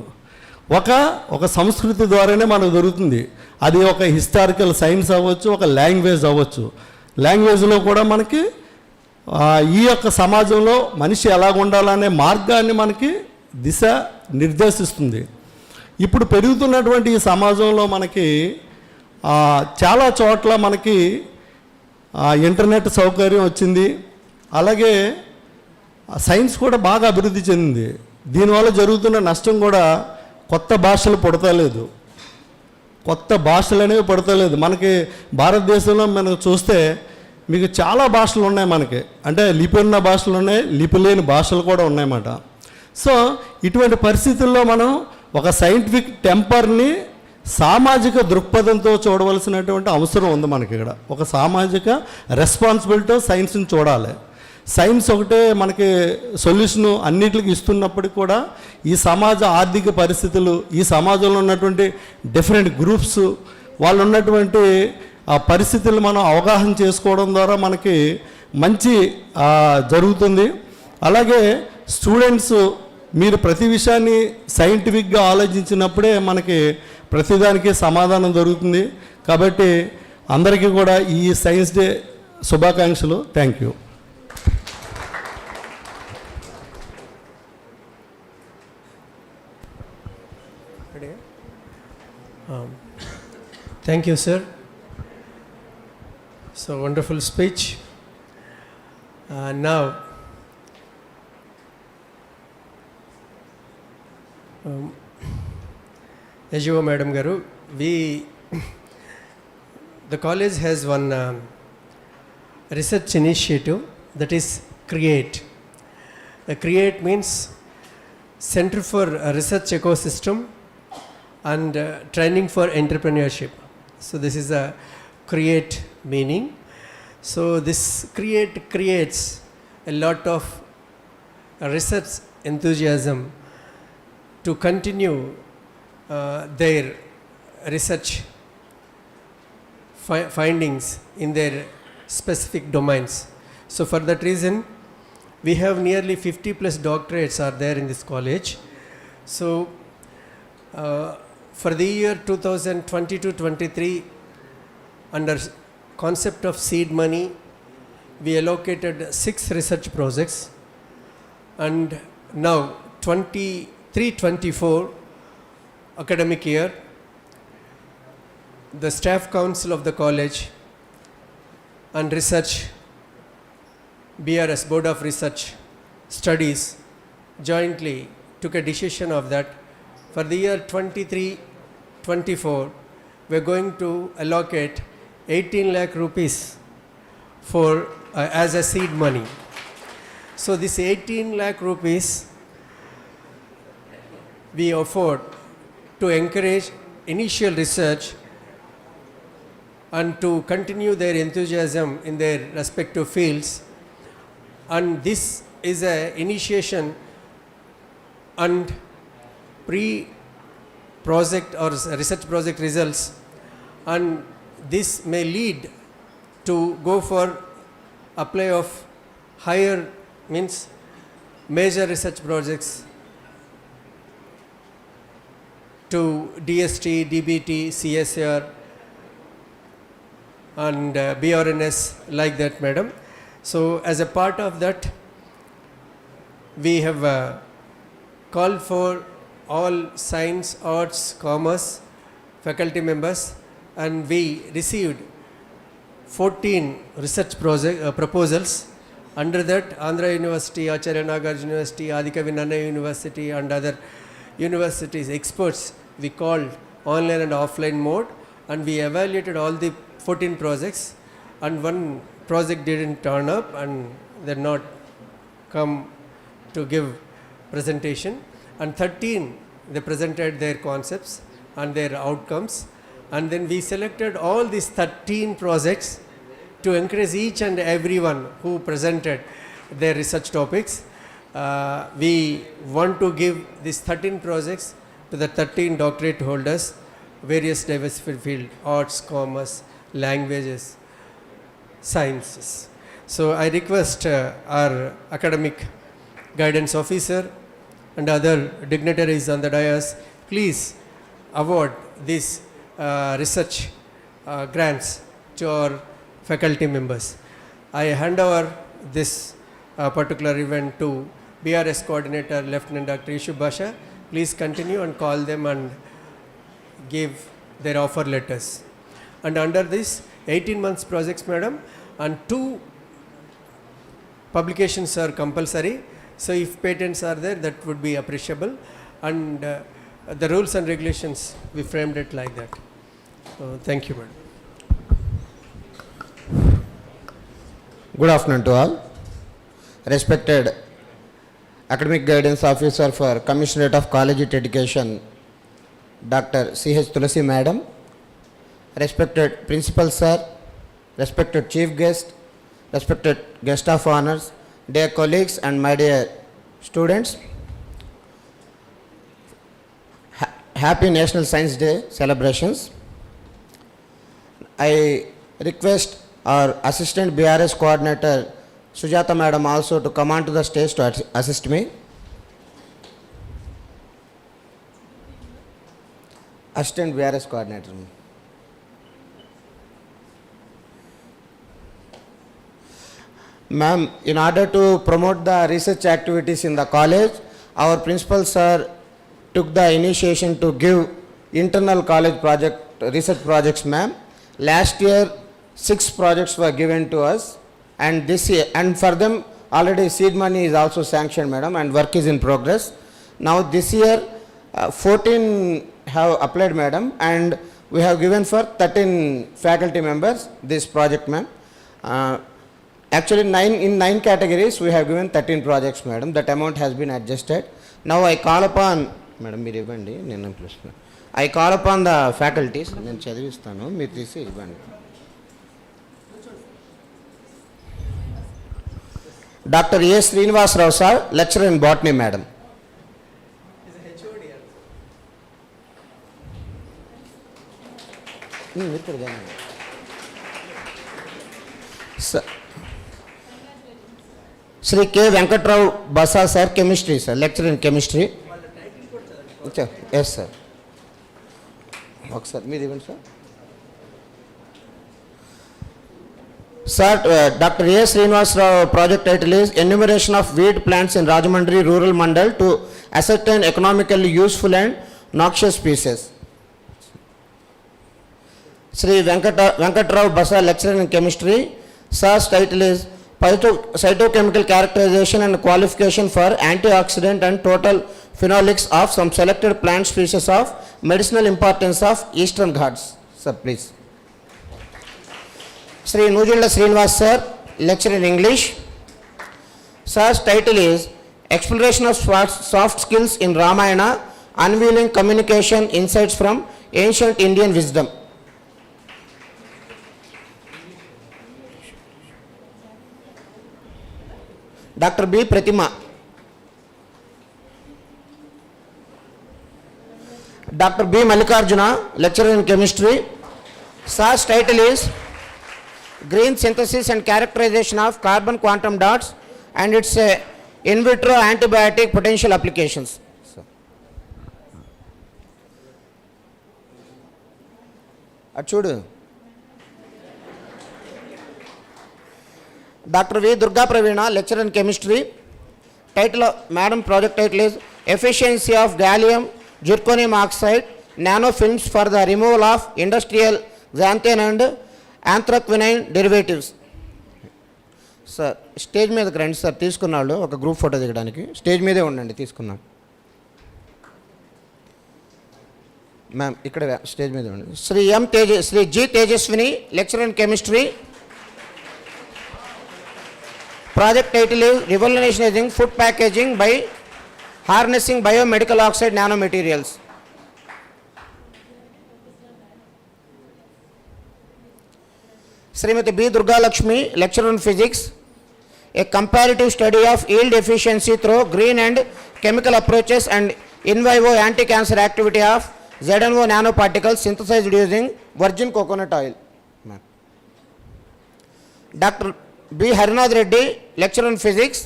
ఒక సంస్కృతి ద్వారానే మనకు దొరుకుతుంది. అది ఒక హిస్టారికల్ సైన్స్ అవ్వచ్చు, ఒక లాంగ్వేజ్ అవ్వచ్చు. లాంగ్వేజ్లో కూడా మనకి ఈ యొక్క సమాజంలో మనిషి ఎలాగ ఉండాలనే మార్గాన్ని మనకి దిశ నిర్దేశిస్తుంది. ఇప్పుడు పెరుగుతున్నటువంటి ఈ సమాజంలో మనకి చాలా చోట్ల మనకి ఇంటర్నెట్ సౌకర్యం వచ్చింది. అలాగే సైన్స్ కూడా బాగా అభివృద్ధి చెందింది. దీనివల్ల జరుగుతున్న నష్టం కూడా కొత్త భాషలు పుడతలేదు, కొత్త భాషలు అనేవి పుడతలేదు. మనకి భారతదేశంలో మనం చూస్తే మీకు చాలా భాషలు ఉన్నాయి మనకి, అంటే లిపి ఉన్న భాషలు ఉన్నాయి, లిపి లేని భాషలు కూడా ఉన్నాయన్నమాట. సో ఇటువంటి పరిస్థితుల్లో మనం ఒక సైంటిఫిక్ టెంపర్ని సామాజిక దృక్పథంతో చూడవలసినటువంటి అవసరం ఉంది మనకి. ఇక్కడ ఒక సామాజిక రెస్పాన్సిబిలిటీ సైన్స్ని చూడాలి. సైన్స్ ఒకటే మనకి సొల్యూషను అన్నిటికి ఇస్తున్నప్పటికీ కూడా ఈ సమాజ ఆర్థిక పరిస్థితులు, ఈ సమాజంలో ఉన్నటువంటి డిఫరెంట్ గ్రూప్స్, వాళ్ళు ఉన్నటువంటి ఆ పరిస్థితులు మనం అవగాహన చేసుకోవడం ద్వారా మనకి మంచి జరుగుతుంది. అలాగే స్టూడెంట్స్ మీరు ప్రతి విషయాన్ని సైంటిఫిక్గా ఆలోచించినప్పుడే మనకి ప్రతిదానికి సమాధానం దొరుకుతుంది. కాబట్టి అందరికీ కూడా ఈ సైన్స్ డే శుభాకాంక్షలు. Thank you. Thank you, sir. So wonderful speech. Now, Yajuva Madam Garu, the college has one research initiative, that is CREATE. CREATE means Center for Research Ecosystem and Training for Entrepreneurship. So this is a CREATE meaning. So this CREATE creates a lot of research enthusiasm to continue their research findings in their specific domains. So for that reason, we have nearly 50 plus doctorates are there in this college. So for the year 2022-23, under concept of seed money, we allocated 6 research projects, and now 23-24 academic year, the staff council of the college and research BRS, Board of Research Studies, jointly took a decision of that for the year 23-24 we're going to allocate 18 lakh rupees for as a seed money. So this 18 lakh rupees we afford to encourage initial research and to continue their enthusiasm in their respective fields. And this is a initiation and pre-project or research project results, and this may lead to go for apply of higher means major research projects to DST, DBT, CSR and BRNS like that, madam. So as a part of that, we have called for all science, arts, commerce faculty members, and we received 14 research proposals. Under that, Andhra University, Acharya Nagarjuna University, Adikavi Nanna University and other universities experts we called online and offline mode, and we evaluated all the 14 projects, and one project didn't turn up and they're not come to give presentation, and 13 they presented their concepts and their outcomes, and then we selected all these 13 projects to encourage each and everyone who presented their research topics. We want to give these 13 projects to the 13 doctorate holders, various diversified field, arts, commerce, languages, sciences. So I request our academic guidance officer and other dignitaries on the dais, please award these research grants to our faculty members. I hand over this particular event to BRS coordinator Lieutenant Dr. Yusuf Basha. Please continue and call them and give their offer letters. And under this 18 months projects, madam, and 2 publications are compulsory. So if patents are there, that would be appreciable. And the rules and regulations, we framed it like that. So thank you, madam. Good afternoon to all. Respected Academic Guidance Officer for Commissionerate of Collegiate Education, Dr. C.H. Tulasi Madam, respected Principal Sir, respected Chief Guest, respected Guest of Honors, dear colleagues and my dear students, Happy National Science Day celebrations. I request our Assistant BRS Coordinator Sujata Madam also to come on to the stage to assist me. Assistant BRS Coordinator. Ma'am, in order to promote the research activities in the college, our principal sir took the initiation to give internal college research projects, ma'am. Last year, 6 projects were given to us, and this year, and for them already seed money is also sanctioned, madam, and work is in progress. Now this year, 14 have applied, madam, and we have given for 13 faculty members this project, ma'am. Actually, in 9 categories, we have given 13 projects, madam. That amount has been adjusted. Now I call upon, madam, I call upon the faculties. Dr. A. Srinivas Rao sir, lecturer in botany, madam. Sir. Sri K. Venkatrao Basa sir, chemistry sir, lecturer in chemistry. Yes sir. Okay sir, me even sir. Sir, Dr. A. Srinivas Rao project title is Enumeration of Weed Plants in Rajahmundry Rural Mandal to Ascertain Economically Useful and Noxious Species. Sri Venkatrao Basa, lecturer in chemistry. Sir's title is Cytochemical Characterization and Qualification for Antioxidant and Total Phenolics of some selected plant species of medicinal importance of Eastern Ghats. Sir, please. Sri Nujilla Srinivas sir, lecturer in English. Sir's title is Exploration of Soft Skills in Ramayana, Unveiling Communication Insights from Ancient Indian Wisdom. Dr. B. Pratima. Dr. B. Mallikarjuna, lecturer in chemistry. Sir's title is Green Synthesis and Characterization of Carbon Quantum Dots and its in vitro antibiotic potential applications. Achudu. Dr. V. Durga Pravina, lecturer in chemistry. Title of Madam project title is Efficiency of Gallium Zirconium Oxide Nanofilms for the Removal of Industrial Xanthane and Anthraquinone Derivatives. Sir stage మీదకి రండి sir, తీసుకున్నాడు ఒక group photo దిగడానికి. Stage మీదే ఉండండి, తీసుకున్నాడు. Ma'am ఇక్కడ stage మీద ఉండండి. Shri G Tejaswini, lecturer in chemistry. Project title is Revolutionizing Food Packaging by Harnessing Biomedical Oxide Nanomaterials. Srimati B. Durga Lakshmi, lecturer in physics. A comparative study of yield efficiency through green and chemical approaches and in vivo anti-cancer activity of ZNO nanoparticles synthesized using virgin coconut oil. Dr. B. Harinath Reddy, lecturer in physics.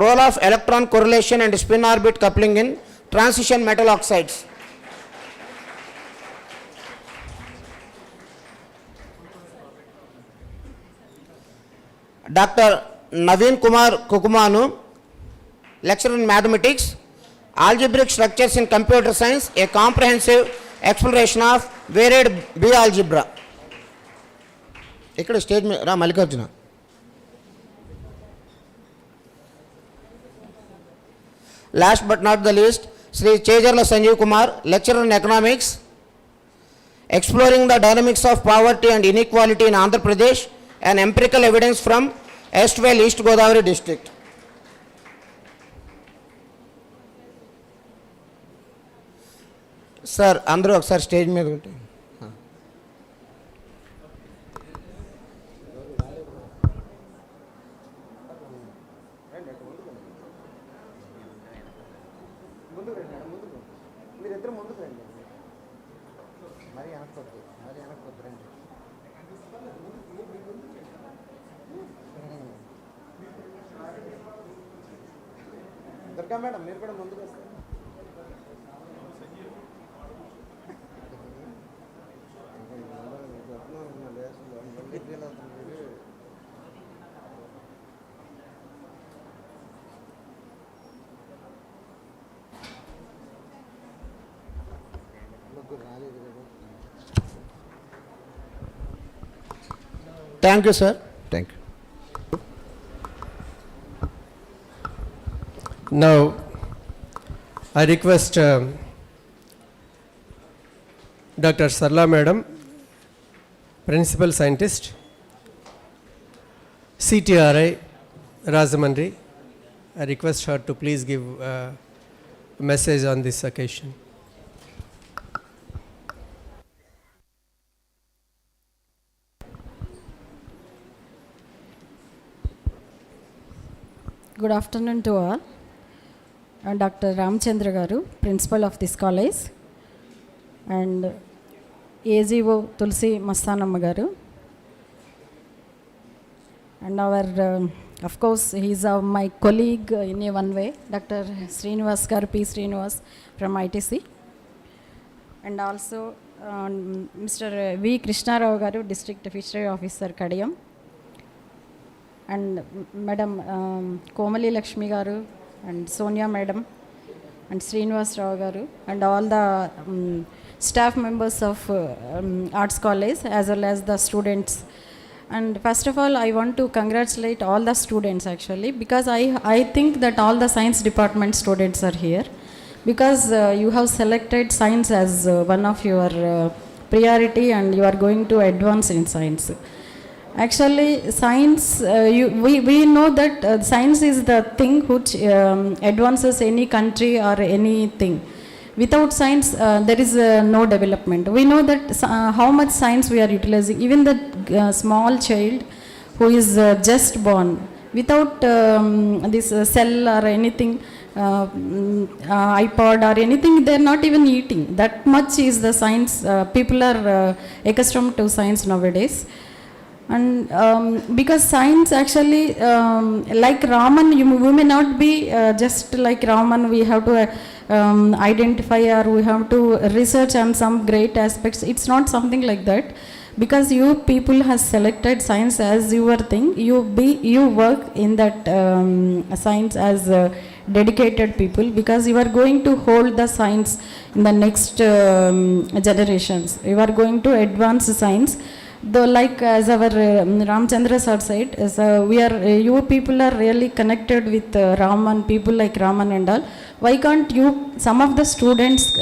Role of electron correlation and spin orbit coupling in transition metal oxides. Dr. Naveen Kumar Kukumanu, lecturer in mathematics. Algebraic structures in computer science, a comprehensive exploration of varied B algebra. ఇక్కడ stage మీద రా Mallikarjuna. Last but not the least, Sri Chejarla Sanjeev Kumar, lecturer in economics. Exploring the dynamics of poverty and inequality in Andhra Pradesh, an empirical evidence from erstwhile East Godavari district. Sir అందరూ ఒకసారి stage మీద ఉంటే. మీరిద్దరు ముందుకు రండి, మరి వెనక్కొద్దు, రండి. Durga madam మీరు కూడా ముందుకు వస్తారు. Thank you, sir. Thank you. Now, I request Dr. Sarla Madam, Principal Scientist, CTRI, Rajamandri. I request her to please give a message on this occasion. Good afternoon to all. Dr. Ramchandra Garu, principal of this college, and AGO Tulsi Mastanamma Garu, and our, of course, he is my colleague in a one way, Dr. Srinivas Garu, P. Srinivas from ITC, and also Mr. V. Krishnarao Garu, District Fishery Officer, Kadiyam, and Madam Komali Lakshmi Garu, and Sonia Madam, and Srinivas Rao Garu, and all the staff members of Arts College as well as the students. And first of all, I want to congratulate all the students actually, because I think that all the science department students are here, because you have selected science as one of your priority, and you are going to advance in science. Actually, science, we know that science is the thing which advances any country or anything. Without science, there is no development. We know that how much science we are utilizing. Even the small child who is just born, without this cell or anything, iPod or anything, they are not even eating. That much is the science. People are accustomed to science nowadays. And because science actually, like Raman, we may not be just like Raman, we have to identify or we have to research on some great aspects. It's not something like that. because you people has selected science as your thing. You work in that science as dedicated people, because you are going to hold the science in the next generations. You are going to advance science. Though, like as our Ramchandra sir said, you people are really connected with Raman, people like Raman and all. Why can't you, some of the students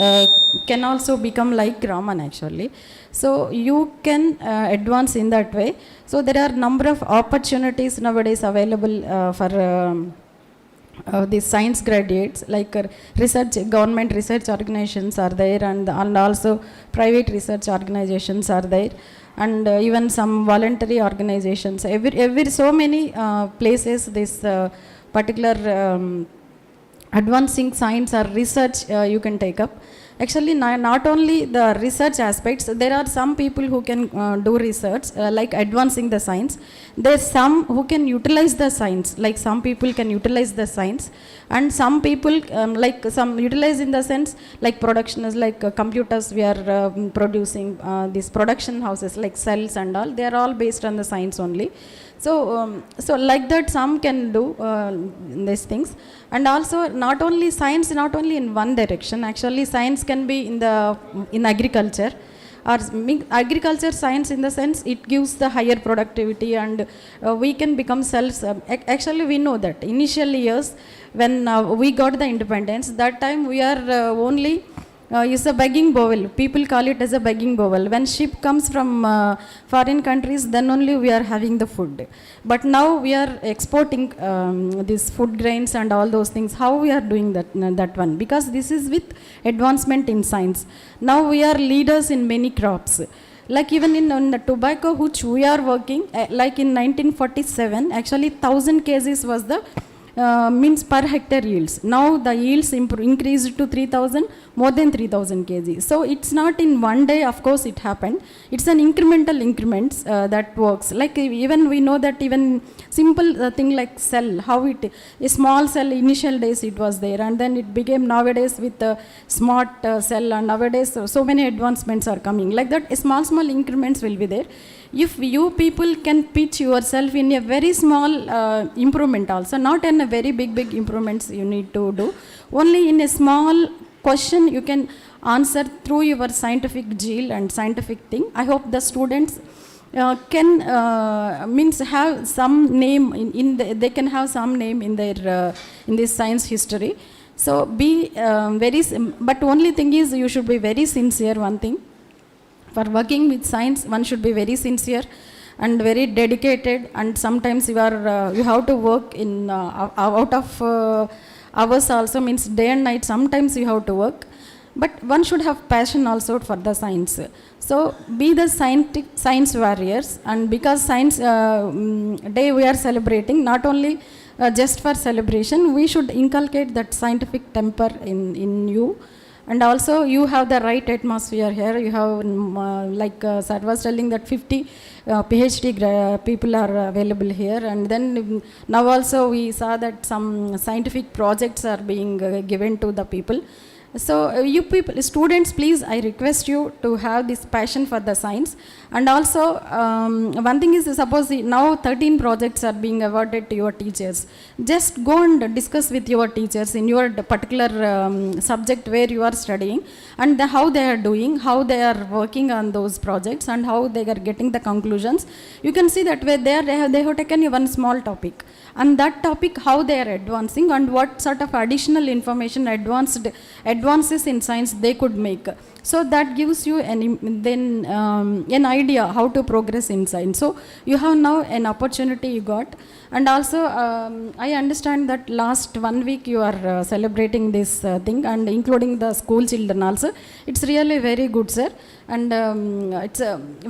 can also become like Raman actually. So you can advance in that way. So there are number of opportunities nowadays available for these science graduates, like government research organizations are there, and also private research organizations are there, and even some voluntary organizations. Every so many places this particular advancing science or research you can take up. Actually, not only the research aspects, there are some people who can do research, like advancing the science. There's some who can utilize the science, like some people can utilize the science, and some people like some utilize in the sense like production is like computers we are producing, these production houses like cells and all, they are all based on the science only. So, so like that some can do these things. And also not only science, not only in one direction, actually science can be in agriculture, or agriculture science in the sense it gives the higher productivity, and we can become actually we know that initial years when we got the independence, that time we are only is a begging bowl. People call it as a begging bowl. When ship comes from foreign countries, then only we are having the food. But now we are exporting these food grains and all those things. How we are doing that one? Because this is with advancement in science. Now we are leaders in many crops. Like even in the tobacco which we are working, like in 1947, actually 1000 kgs was the means per hectare yields. Now the yields increased to 3000, more than 3000 kg. So it's not in one day, of course it happened. It's an incremental increments that works. Like even we know that even simple thing like cell, how a small cell initial days it was there, and then it became nowadays with a smart cell, and nowadays so many advancements are coming. Like that small increments will be there. If you people can pitch yourself in a very small improvement also, not in a very big improvements you need to do, only in a small question you can answer through your scientific zeal and scientific thing. I hope the students can means have some name they can have some name in their in this science history. So be but only thing is you should be very sincere. One thing, for working with science, one should be very sincere and very dedicated, and sometimes you have to work in out of hours also, means day and night, sometimes you have to work, but one should have passion also for the science. So be the science warriors, and because science day we are celebrating, not only just for celebration, we should inculcate that scientific temper in you. And also you have the right atmosphere here. You have like sir was telling that 50 PhD people are available here, and then now also we saw that some scientific projects are being given to the people. So you people, students, please, I request you to have this passion for the science. And also one thing is, suppose now 13 projects are being awarded to your teachers. Just go and discuss with your teachers in your particular subject where you are studying, and how they are doing, how they are working on those projects, and how they are getting the conclusions. You can see that where they have taken one small topic, and that topic how they are advancing, and what sort of additional information advances in science they could make. So that gives you an idea how to progress in science. So you have now an opportunity you got. And also I understand that last 1 week you are celebrating this thing, and including the school children also. It's really very good, sir. And it's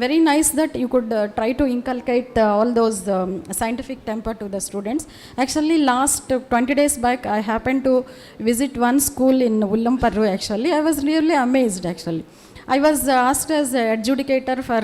very nice that you could try to inculcate all those scientific temper to the students. Actually, last 20 days back, I happened to visit one school in Ullamparu. Actually, I was really amazed. Actually, I was asked as adjudicator for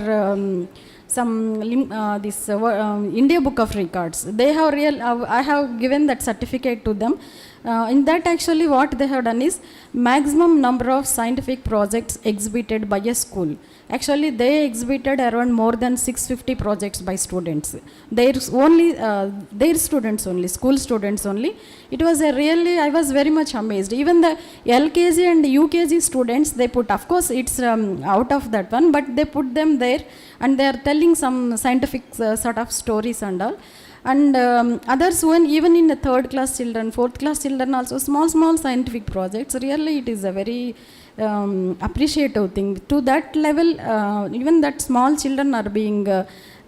some India Book of Records. They have I have given that certificate to them. In that actually what they have done is maximum number of scientific projects exhibited by a school. Actually they exhibited around more than 650 projects by students. There's only their students only, school students only. It was a really, I was very much amazed. Even the LKG and UKG students, they put, of course it's out of that one, but they put them there and they are telling some scientific sort of stories and all. And others, when even in the third class children, fourth class children also, small scientific projects, really it is a very appreciative thing. To that level, even that small children are being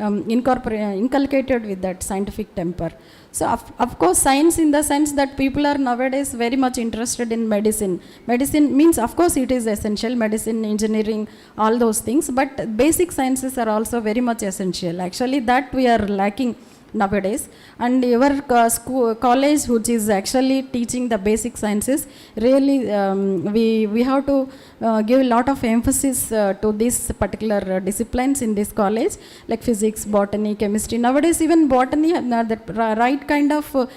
inculcated with that scientific temper. So of course science, in the sense that people are nowadays very much interested in medicine. Medicine means, of course it is essential, medicine, engineering, all those things, but basic sciences are also very much essential. Actually that we are lacking nowadays, and your school, college, which is actually teaching the basic sciences, really we have to give a lot of emphasis to these particular disciplines in this college, like physics, botany, chemistry. Nowadays even botany, the right kind of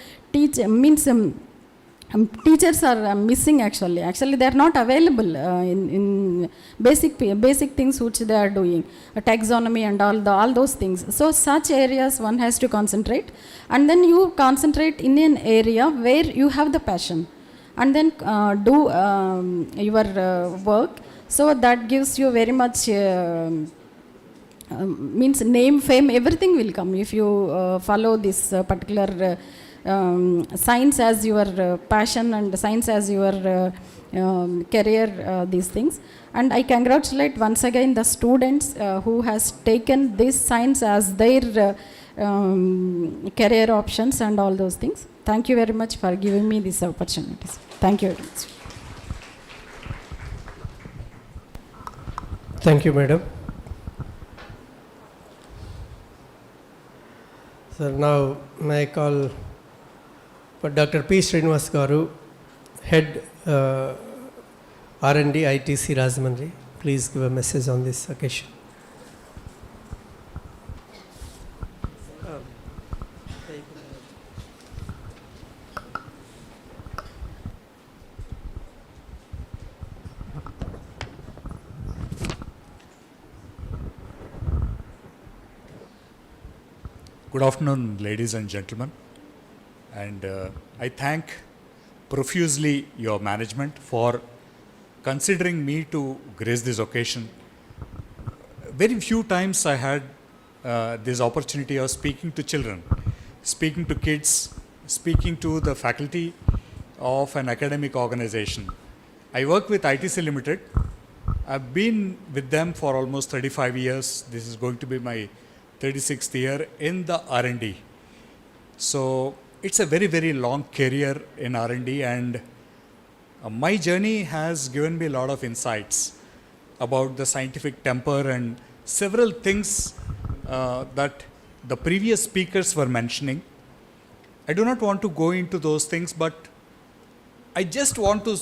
teachers are missing actually. Actually they are not available in basic things which they are doing, taxonomy and all those things. So such areas one has to concentrate, and then you concentrate in an area where you have the passion, and then do your work. So that gives you very much name, fame, everything will come if you follow this particular science as your passion and science as your career, these things. And I congratulate once again the students who has taken this science as their career options and all those things. Thank you very much for giving me these opportunities. Thank you very much. Thank you, madam. So now may I call for Dr. P. Srinivas Garu, Head R&D ITC Rajahmundry. Please give a message on this occasion. Good afternoon, ladies and gentlemen. And I thank profusely your management for considering me to grace this occasion. Very few times I had this opportunity of speaking to children, speaking to kids, speaking to the faculty of an academic organization. I work with ITC Limited. I've been with them for almost 35 years. This is going to be my 36th year in the R&D. So it's a very, very long career in R&D, and my journey has given me a lot of insights about the scientific temper and several things that the previous speakers were mentioning. I do not want to go into those things, but I just want to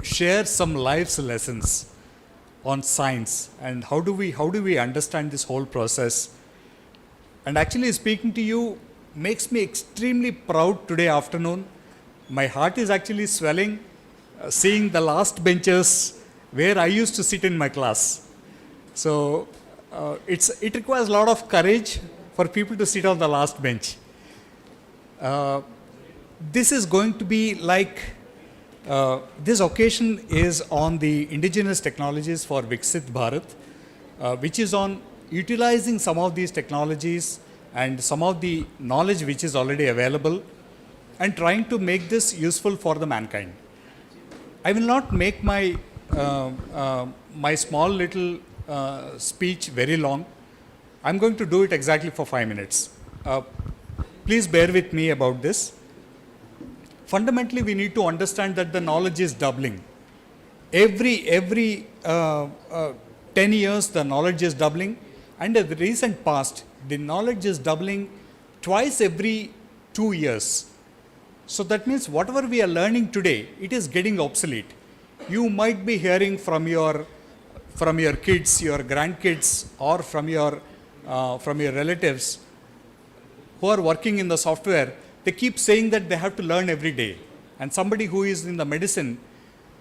share some life's lessons on science and how do we understand this whole process. And actually speaking to you makes me extremely proud today afternoon. My heart is actually swelling seeing the last benches where I used to sit in my class. So it requires a lot of courage for people to sit on the last bench. This is going to be like, this occasion is on the Indigenous technologies for Viksit Bharath, which is on utilizing some of these technologies and some of the knowledge which is already available and trying to make this useful for the mankind. I will not make my, my small little speech very long. I'm going to do it exactly for 5 minutes. Please bear with me about this. Fundamentally, we need to understand that the knowledge is doubling. Every 10 years, the knowledge is doubling. And in the recent past, the knowledge is doubling twice every 2 years. So that means whatever we are learning today, it is getting obsolete. You might be hearing from your kids, your grandkids, or from your relatives who are working in the software. They keep saying that they have to learn every day. And somebody who is in the medicine,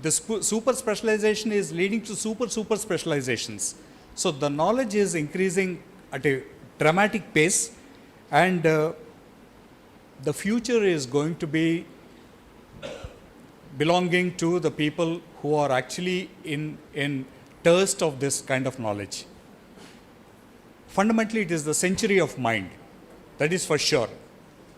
the super specialization is leading to super specializations. So the knowledge is increasing at a dramatic pace, and the future is going to be belonging to the people who are actually in thirst of this kind of knowledge. Fundamentally, it is the century of mind, that is for sure.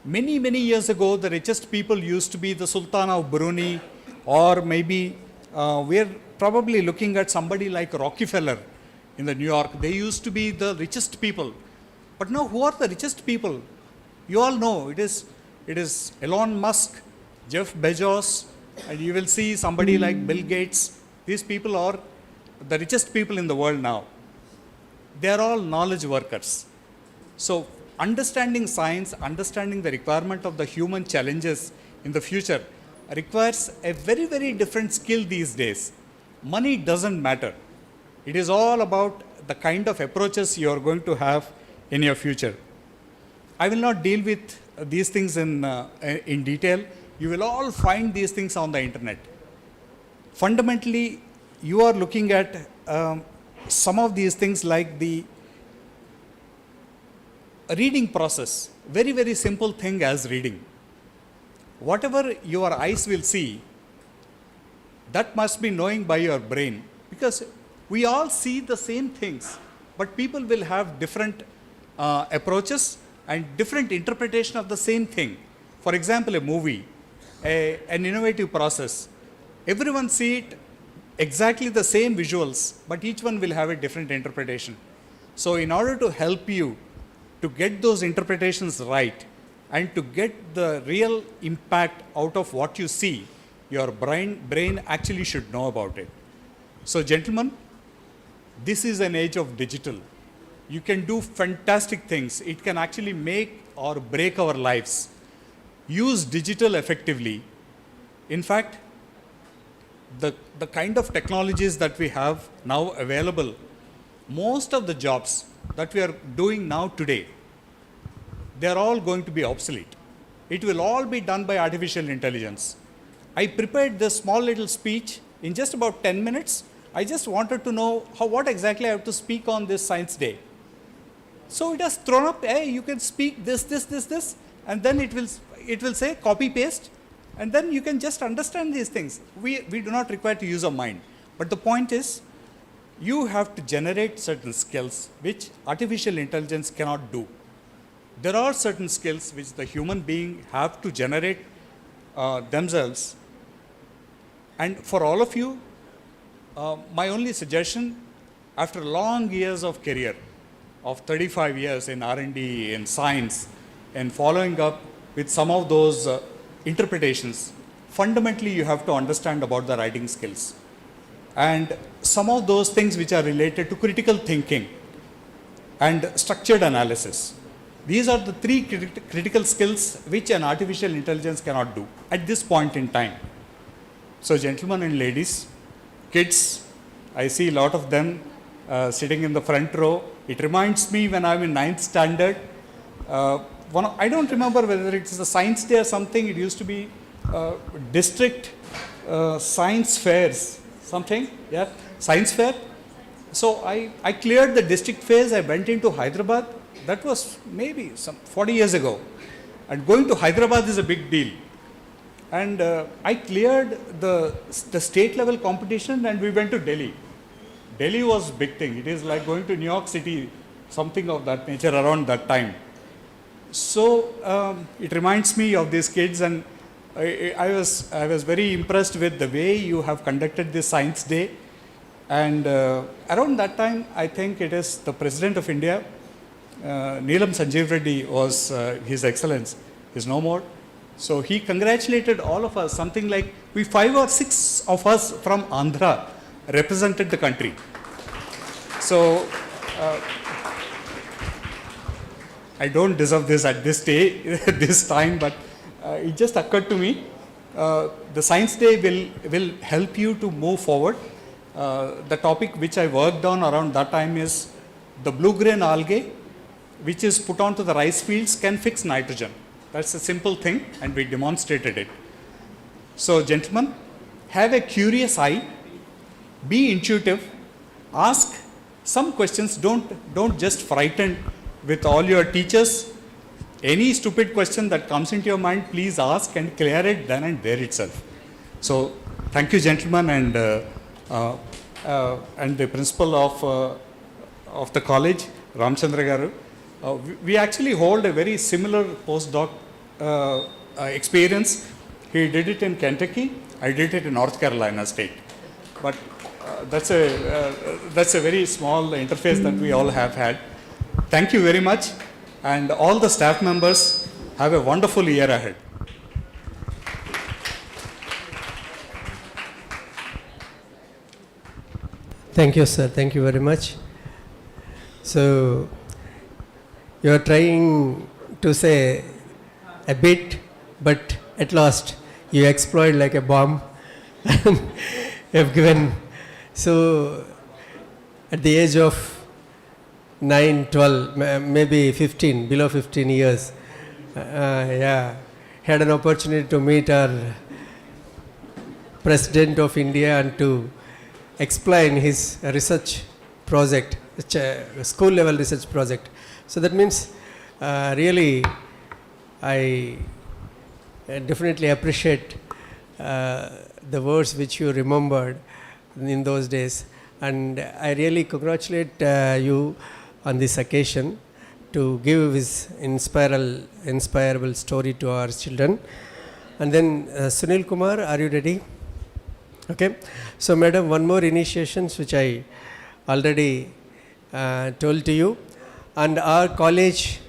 Many years ago, the richest people used to be the Sultan of Brunei, or maybe we're probably looking at somebody like Rockefeller in the New York. They used to be the richest people. But now, who are the richest people? You all know, it is Elon Musk, Jeff Bezos, and you will see somebody like Bill Gates. These people are the richest people in the world now. They are all knowledge workers. So understanding science, understanding the requirement of the human challenges in the future requires a very different skill these days. Money doesn't matter. It is all about the kind of approaches you are going to have in your future. I will not deal with these things in detail. You will all find these things on the internet. Fundamentally, you are looking at some of these things like the reading process. Very simple thing as reading. Whatever your eyes will see, that must be knowing by your brain, because we all see the same things, but people will have different approaches and different interpretation of the same thing. For example, a movie, an innovative process. Everyone see it exactly the same visuals, but each one will have a different interpretation. So in order to help you to get those interpretations right and to get the real impact out of what you see, your brain actually should know about it. So gentlemen, this is an age of digital. You can do fantastic things. It can actually make or break our lives. Use digital effectively. In fact, the kind of technologies that we have now available, most of the jobs that we are doing now today, they are all going to be obsolete. It will all be done by artificial intelligence. I prepared this small little speech in just about 10 minutes. I just wanted to know what exactly I have to speak on this Science Day. So it has thrown up, hey, you can speak this, and then it will say copy paste, and then you can just understand these things. We do not require to use our mind. But the point is, you have to generate certain skills which artificial intelligence cannot do. There are certain skills which the human being have to generate themselves. And for all of you, my only suggestion, after long years of career, of 35 years in R&D, in science, and following up with some of those interpretations, fundamentally you have to understand about the writing skills. And some of those things which are related to critical thinking and structured analysis. These are the three critical skills which an artificial intelligence cannot do at this point in time. So gentlemen and ladies, kids, I see a lot of them sitting in the front row. It reminds me when I'm in 9th standard, I don't remember whether it's a science day or something. It used to be district science fairs, something, yeah, science fair. So I cleared the district fairs. I went into Hyderabad. That was maybe some 40 years ago. And going to Hyderabad is a big deal. And I cleared the state level competition and we went to Delhi. Delhi was a big thing. It is like going to New York City, something of that nature around that time. So it reminds me of these kids, and I was very impressed with the way you have conducted this Science Day. And around that time, I think it is the President of India, Neelam Sanjeev Reddy was His Excellence, is no more. So he congratulated all of us, something like 5 or 6 of us from Andhra represented the country. So I don't deserve this at this day, this time, but it just occurred to me. The Science Day will help you to move forward. The topic which I worked on around that time is the blue-grain algae, which is put onto the rice fields, can fix nitrogen. That's a simple thing, and we demonstrated it. So, gentlemen, have a curious eye, be intuitive, ask some questions, don't just frighten with all your teachers. Any stupid question that comes into your mind, please ask and clear it then and there itself. So, thank you, gentlemen, and the principal of the college, Ramchandra Garu. We actually hold a very similar postdoc experience. He did it in Kentucky, I did it in North Carolina State. But that's a very small interface that we all have had. Thank you very much, and all the staff members have a wonderful year ahead. Thank you, sir. Thank you very much. So, you are trying to say a bit, but at last you explode like a bomb. You have given. So, at the age of 9, 12, maybe 15, below 15 years, had an opportunity to meet our President of India and to explain his research project, school level research project. So that means really I definitely appreciate the words which you remembered in those days, and I really congratulate you on this occasion to give his inspirable story to our children. And then Sunil Kumar, are you ready? Okay. So madam, one more initiations which I already told to you, and our college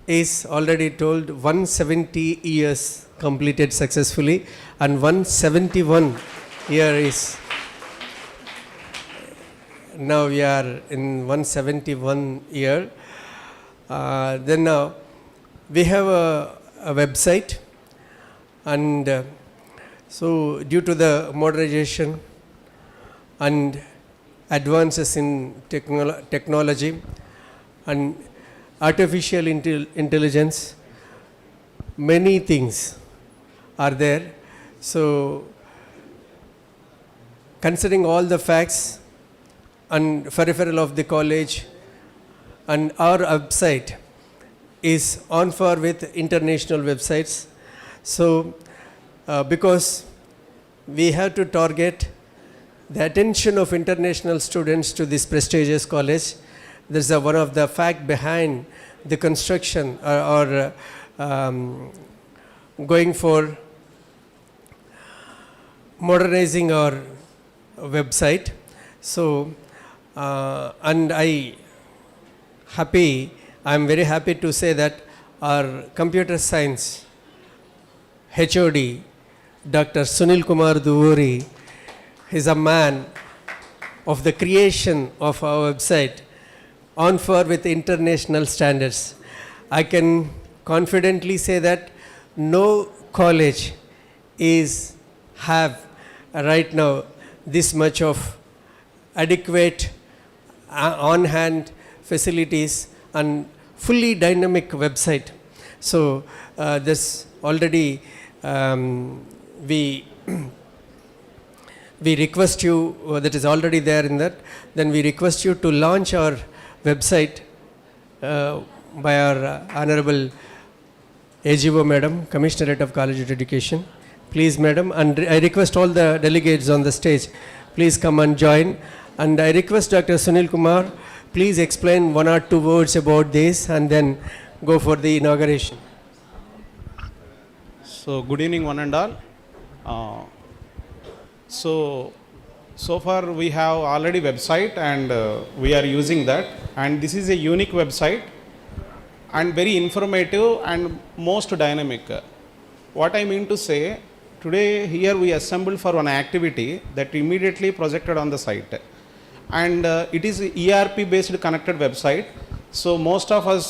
is already told 170 years completed successfully, and 171 year is now we are in 171 year. Then now we have a website, and so due to the modernization and advances in technology and artificial intelligence, many things are there. So considering all the facts and peripheral of the college, and our website is on par with international websites. So because we have to target the attention of international students to this prestigious college, this is one of the fact behind the construction or going for modernizing our website. So and I'm very happy to say that our computer science HOD, Dr. Sunil Kumar Duvuri, is a man of the creation of our website on par with international standards. I can confidently say that no college have right now this much of adequate on-hand facilities and fully dynamic website. So this already we request you, that is already there in that, then we request you to launch our website by our Honorable AGO Madam, Commissionerate of College Education. Please Madam, and I request all the delegates on the stage, please come and join. And I request Dr. Sunil Kumar, please explain 1 or 2 words about this and then go for the inauguration. So good evening one and all. So far we have already website, and we are using that, and this is a unique website and very informative and most dynamic. What I mean to say, today here we assembled for one activity that immediately projected on the site, and it is ERP based connected website. So most of us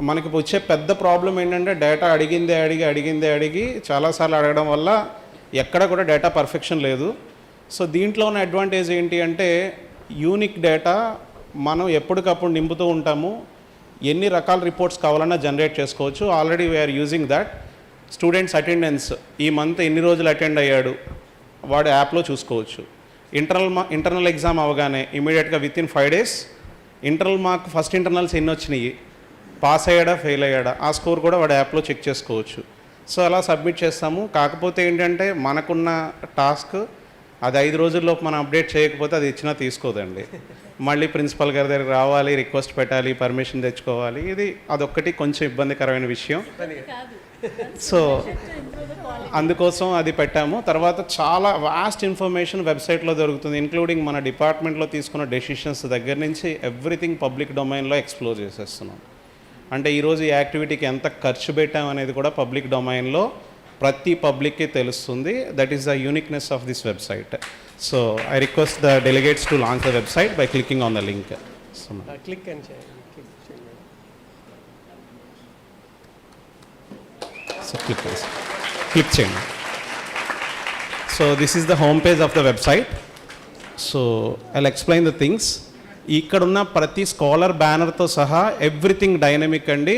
మనకి వచ్చే పెద్ద problem ఏంటంటే data అడిగి చాలాసార్లు అడగడం వల్ల ఎక్కడ కూడా డేటా పర్ఫెక్షన్ లేదు. సో దీంట్లో ఉన్న అడ్వాంటేజ్ ఏంటి అంటే యూనిక్ డేటా మనం ఎప్పటికప్పుడు నింపుతూ ఉంటాము, ఎన్ని రకాల రిపోర్ట్స్ కావాలన్నా జనరేట్ చేసుకోవచ్చు. Already we're using that, students attendance ఈ మంత్ ఎన్ని రోజులు అటెండ్ అయ్యాడు వాడు యాప్లో చూసుకోవచ్చు. ఇంటర్నల్ ఎగ్జామ్ అవగానే ఇమీడియట్గా with in 5 days internal mark first internals ఎన్ని వచ్చినాయి, పాస్ అయ్యాడా ఫెయిల్ అయ్యాడా ఆ స్కోర్ కూడా వాడు యాప్లో చెక్ చేసుకోవచ్చు. సో అలా సబ్మిట్ చేస్తాము. కాకపోతే ఏంటంటే మనకున్న టాస్క్ అది 5 రోజుల్లోపు మనం అప్డేట్ చేయకపోతే అది ఇచ్చినా తీసుకోదండి. మళ్ళీ ప్రిన్సిపల్ గారి దగ్గరికి రావాలి, రిక్వెస్ట్ పెట్టాలి, పర్మిషన్ తెచ్చుకోవాలి. అదొక్కటి కొంచెం ఇబ్బందికరమైన విషయం. సో అందుకోసం అది పెట్టాము. తర్వాత చాలా వాస్ట్ ఇన్ఫర్మేషన్ వెబ్సైట్లో దొరుకుతుంది, ఇంక్లూడింగ్ మన డిపార్ట్మెంట్లో తీసుకున్న డెసిషన్స్ దగ్గర నుంచి ఎవ్రీథింగ్ పబ్లిక్ డొమైన్లో ఎక్స్ప్లోర్ చేసేస్తున్నాం. అంటే ఈరోజు ఈ యాక్టివిటీకి ఎంత ఖర్చు పెట్టాం అనేది కూడా పబ్లిక్ డొమైన్లో ప్రతి పబ్లిక్కి తెలుస్తుంది. That is the uniqueness of this website. So I request the delegates to launch the website by clicking on the link. Click and చేయండి. So click చేయండి. So this is the home page of the website. So I'll explain the things. ఇక్కడున్న ప్రతి scholar బ్యానర్తో సహా everything dynamic అండి.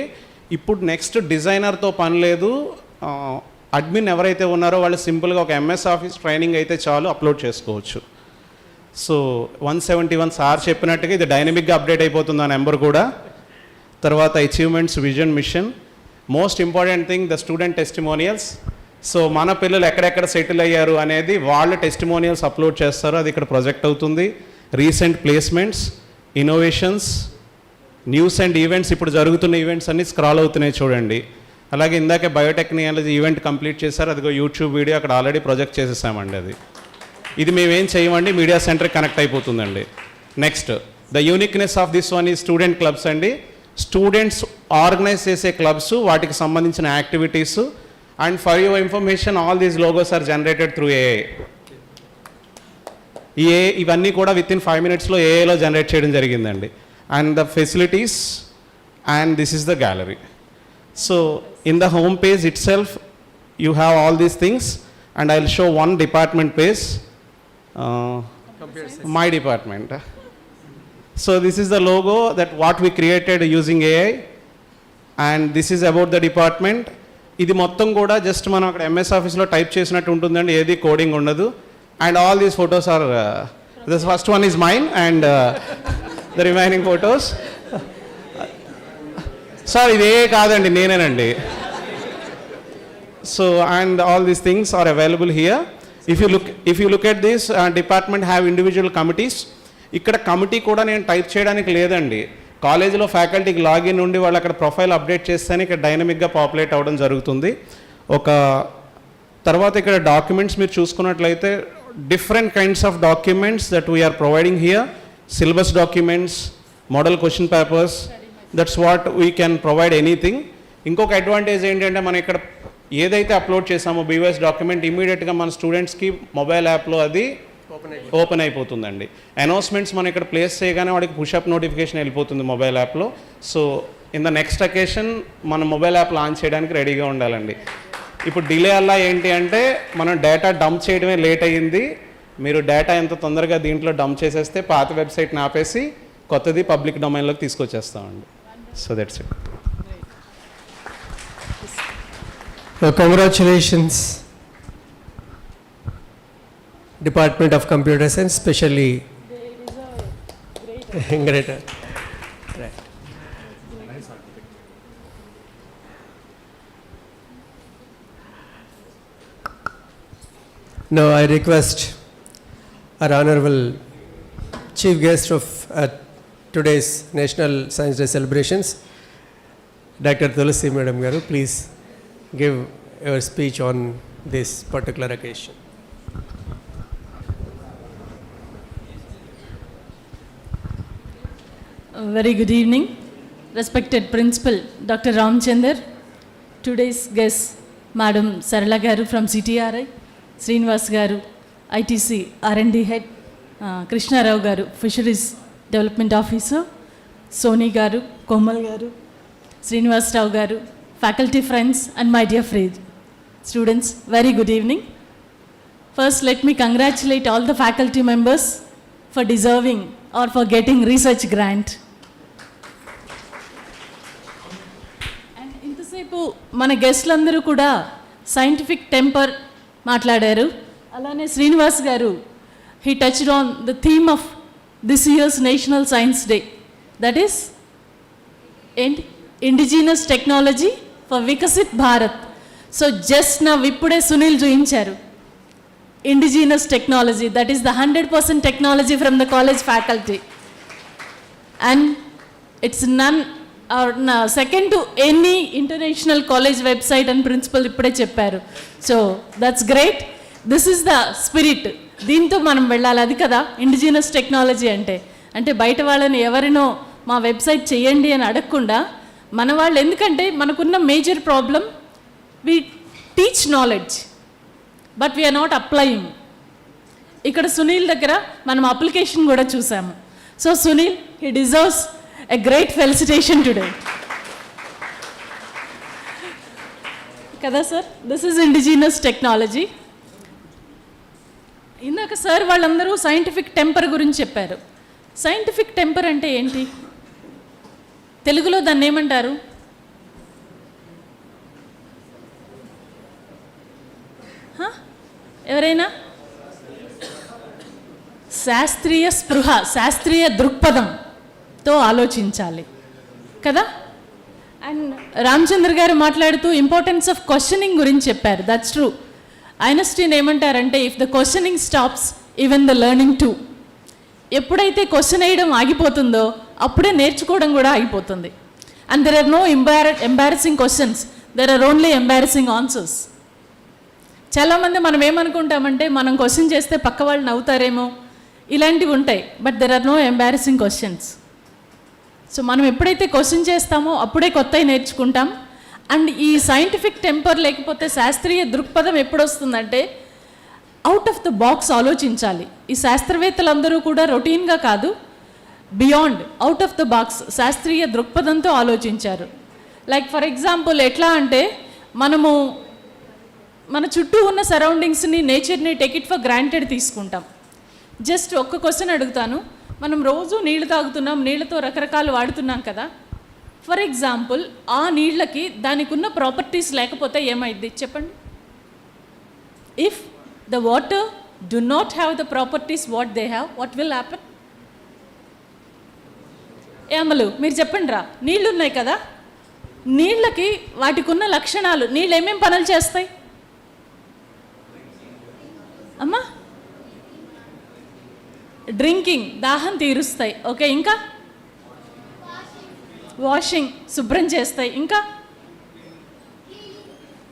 ఇప్పుడు next డిజైనర్తో పని లేదు. Admin ఎవరైతే ఉన్నారో వాళ్ళు సింపుల్గా ఒక ఎంఎస్ ఆఫీస్ ట్రైనింగ్ అయితే చాలు, అప్లోడ్ చేసుకోవచ్చు. సో 171 సార్ చెప్పినట్టుగా ఇది డైనమిక్గా అప్డేట్ అయిపోతుంది ఆ నెంబర్ కూడా. తర్వాత achievements, vision, mission, most important thing the student testimonials. So మన పిల్లలు ఎక్కడెక్కడ సెటిల్ అయ్యారు అనేది వాళ్ళ టెస్టిమోనియల్స్ అప్లోడ్ చేస్తారు, అది ఇక్కడ ప్రొజెక్ట్ అవుతుంది. Recent placements, innovations, news and events, ఇప్పుడు జరుగుతున్న ఈవెంట్స్ అన్నీ స్క్రాల్ అవుతున్నాయి చూడండి. అలాగే ఇందాకే బయోటెక్నాలజీ ఈవెంట్ కంప్లీట్ చేశారు, అదిగో యూట్యూబ్ వీడియో అక్కడ ఆల్రెడీ ప్రొజెక్ట్ చేసేసామండి. ఇది మేమేం చేయమండి, మీడియా సెంటర్ కనెక్ట్ అయిపోతుందండి. Next the uniqueness of this one ఈ స్టూడెంట్ క్లబ్స్ అండి. స్టూడెంట్స్ ఆర్గనైజ్ చేసే క్లబ్స్, వాటికి సంబంధించిన activities. And for your information all these logos are generated through AI. ఇవన్నీ కూడా విత్ ఇన్ 5 minutesలో ఏఐలో జనరేట్ చేయడం జరిగిందండి. And the facilities and this is the gallery. So in the home page it self you have all these things and I will show one department page, my department. So this is the logo that what we created using AI and this is about the department. ఇది మొత్తం కూడా just మనం అక్కడ MS ఆఫీస్లో type చేసినట్టు ఉంటుందండి, ఏది coding ఉండదు. And all these photos are, this first one is mine and the remaining photos. Sir ఇదే కాదండి, నేనేనండి. So and all these things are available here. If you look at this, department have individual committees. ఇక్కడ committee కూడా నేను type చేయడానికి లేదండి. కాలేజీలో ఫ్యాకల్టీకి login ఉండి వాళ్ళు అక్కడ ప్రొఫైల్ అప్డేట్ చేస్తేనే ఇక్కడ డైనమిక్గా పాపులేట్ అవ్వడం జరుగుతుంది. తర్వాత ఇక్కడ డాక్యుమెంట్స్ మీరు చూసుకున్నట్లయితే different kinds of documents that we are providing here. Syllabus documents, model question papers, that's what we can provide anything. ఇంకొక అడ్వాంటేజ్ ఏంటంటే మనం ఇక్కడ ఏదైతే అప్లోడ్ చేసామో బీవైఎస్ డాక్యుమెంట్ ఇమీడియట్గా మన స్టూడెంట్స్కి మొబైల్ యాప్లో అది ఓపెన్ అయిపోతుందండి. అనౌన్స్మెంట్స్ మనం ఇక్కడ ప్లేస్ చేయగానే వాడికి పుషప్ నోటిఫికేషన్ వెళ్ళిపోతుంది మొబైల్ యాప్లో. So in the next occasion మనం మొబైల్ యాప్ లాంచ్ చేయడానికి రెడీగా ఉండాలండి. ఇప్పుడు డిలే అలా ఏంటి అంటే మనం డేటా డంప్ చేయడమే లేట్ అయ్యింది. మీరు డేటా ఎంత తొందరగా దీంట్లో డంప్ చేసేస్తే పాత వెబ్సైట్ని ఆపేసి కొత్తది పబ్లిక్ డొమైన్లోకి తీసుకొచ్చేస్తామండి. So that's it. Congratulations, Department of Computer Science, especially greater. Right. Now I request our honorable chief guest of today's National Science Day celebrations, Dr. Tulsi Madam Garu, please give your speech on this particular occasion. Very good evening, respected Principal Dr. Ramchandar, today's guests Madam Sarala Garu from CTRI, Srinivas Garu, ITC R&D Head, Krishna Rao Garu, Fisheries Development Officer, Soni Garu, Komal Garu, Srinivas Rao Garu, faculty friends and my dear students, very good evening. First, let me congratulate all the faculty members for deserving or for getting research grant. And ఇంతసేపు మన గెస్ట్లందరూ కూడా scientific temper మాట్లాడారు. అలానే శ్రీనివాస్ గారు he touched on the theme of this year's National Science Day, that is Indigenous technology for Viksit Bharath. So just now ippude Sunil చూయించారు Indigenous technology, that is the 100% technology from the college faculty, and it's none or second to any international college website and principal ippude చెప్పారు. So that's great. This is the spirit. దీంతో మనం వెళ్ళాలి, అది కదా indigenous technology అంటే. అంటే బయట వాళ్ళని ఎవరినో మా వెబ్సైట్ చేయండి అని అడగకుండా మన వాళ్ళు, ఎందుకంటే మనకున్న major problem we teach knowledge but we are not applying. ఇక్కడ సునీల్ దగ్గర మనం అప్లికేషన్ కూడా చూసాము. So Sunil, he deserves a great felicitation today కదా sir. This is indigenous technology. ఇందాక సార్ వాళ్ళందరూ సైంటిఫిక్ టెంపర్ గురించి చెప్పారు. సైంటిఫిక్ టెంపర్ అంటే ఏంటి? తెలుగులో దాన్ని ఏమంటారు? ఎవరైనా? శాస్త్రీయ స్పృహ, శాస్త్రీయ దృక్పథంతో ఆలోచించాలి కదా. అండ్ రామచంద్ర గారు మాట్లాడుతూ ఇంపార్టెన్స్ ఆఫ్ క్వశ్చనింగ్ గురించి చెప్పారు. That's true. ఐన్స్టీన్ ఏమంటారంటే, if the questioning stops even the learning too. ఎప్పుడైతే క్వశ్చన్ వేయడం ఆగిపోతుందో అప్పుడే నేర్చుకోవడం కూడా ఆగిపోతుంది. And there are no embarrassing questions, there are only embarrassing answers. చాలామంది మనం ఏమనుకుంటామంటే, మనం క్వశ్చన్ చేస్తే పక్క వాళ్ళు నవ్వుతారేమో, ఇలాంటివి ఉంటాయి. But there are no embarrassing questions. So మనం ఎప్పుడైతే క్వశ్చన్ చేస్తామో అప్పుడే కొత్తవి నేర్చుకుంటాం. అండ్ ఈ సైంటిఫిక్ టెంపర్ లేకపోతే శాస్త్రీయ దృక్పథం ఎప్పుడు వస్తుందంటే, అవుట్ ఆఫ్ ద బాక్స్ ఆలోచించాలి. ఈ శాస్త్రవేత్తలందరూ కూడా రొటీన్గా కాదు, beyond, out of the box శాస్త్రీయ దృక్పథంతో ఆలోచించారు. లైక్ ఫర్ ఎగ్జాంపుల్ ఎట్లా అంటే, మనము మన చుట్టూ ఉన్న సరౌండింగ్స్ని, నేచర్ని టేక్ ఇట్ ఫర్ గ్రాంటెడ్ తీసుకుంటాం. జస్ట్ ఒక్క క్వశ్చన్ అడుగుతాను. మనం రోజు నీళ్ళు తాగుతున్నాం, నీళ్ళతో రకరకాలు వాడుతున్నాం కదా. ఫర్ ఎగ్జాంపుల్, ఆ నీళ్ళకి దానికి ఉన్న ప్రాపర్టీస్ లేకపోతే ఏమైంది చెప్పండి? If the water do not have the properties what they have, what will happen? ఏమలు మీరు చెప్పండి రా. నీళ్ళు ఉన్నాయి కదా, నీళ్ళకి వాటికి ఉన్న లక్షణాలు, నీళ్ళు ఏమేం పనులు చేస్తాయి అమ్మా? డ్రింకింగ్, దాహం తీరుస్తాయి. ఓకే, ఇంకా వాషింగ్, శుభ్రం చేస్తాయి. ఇంకా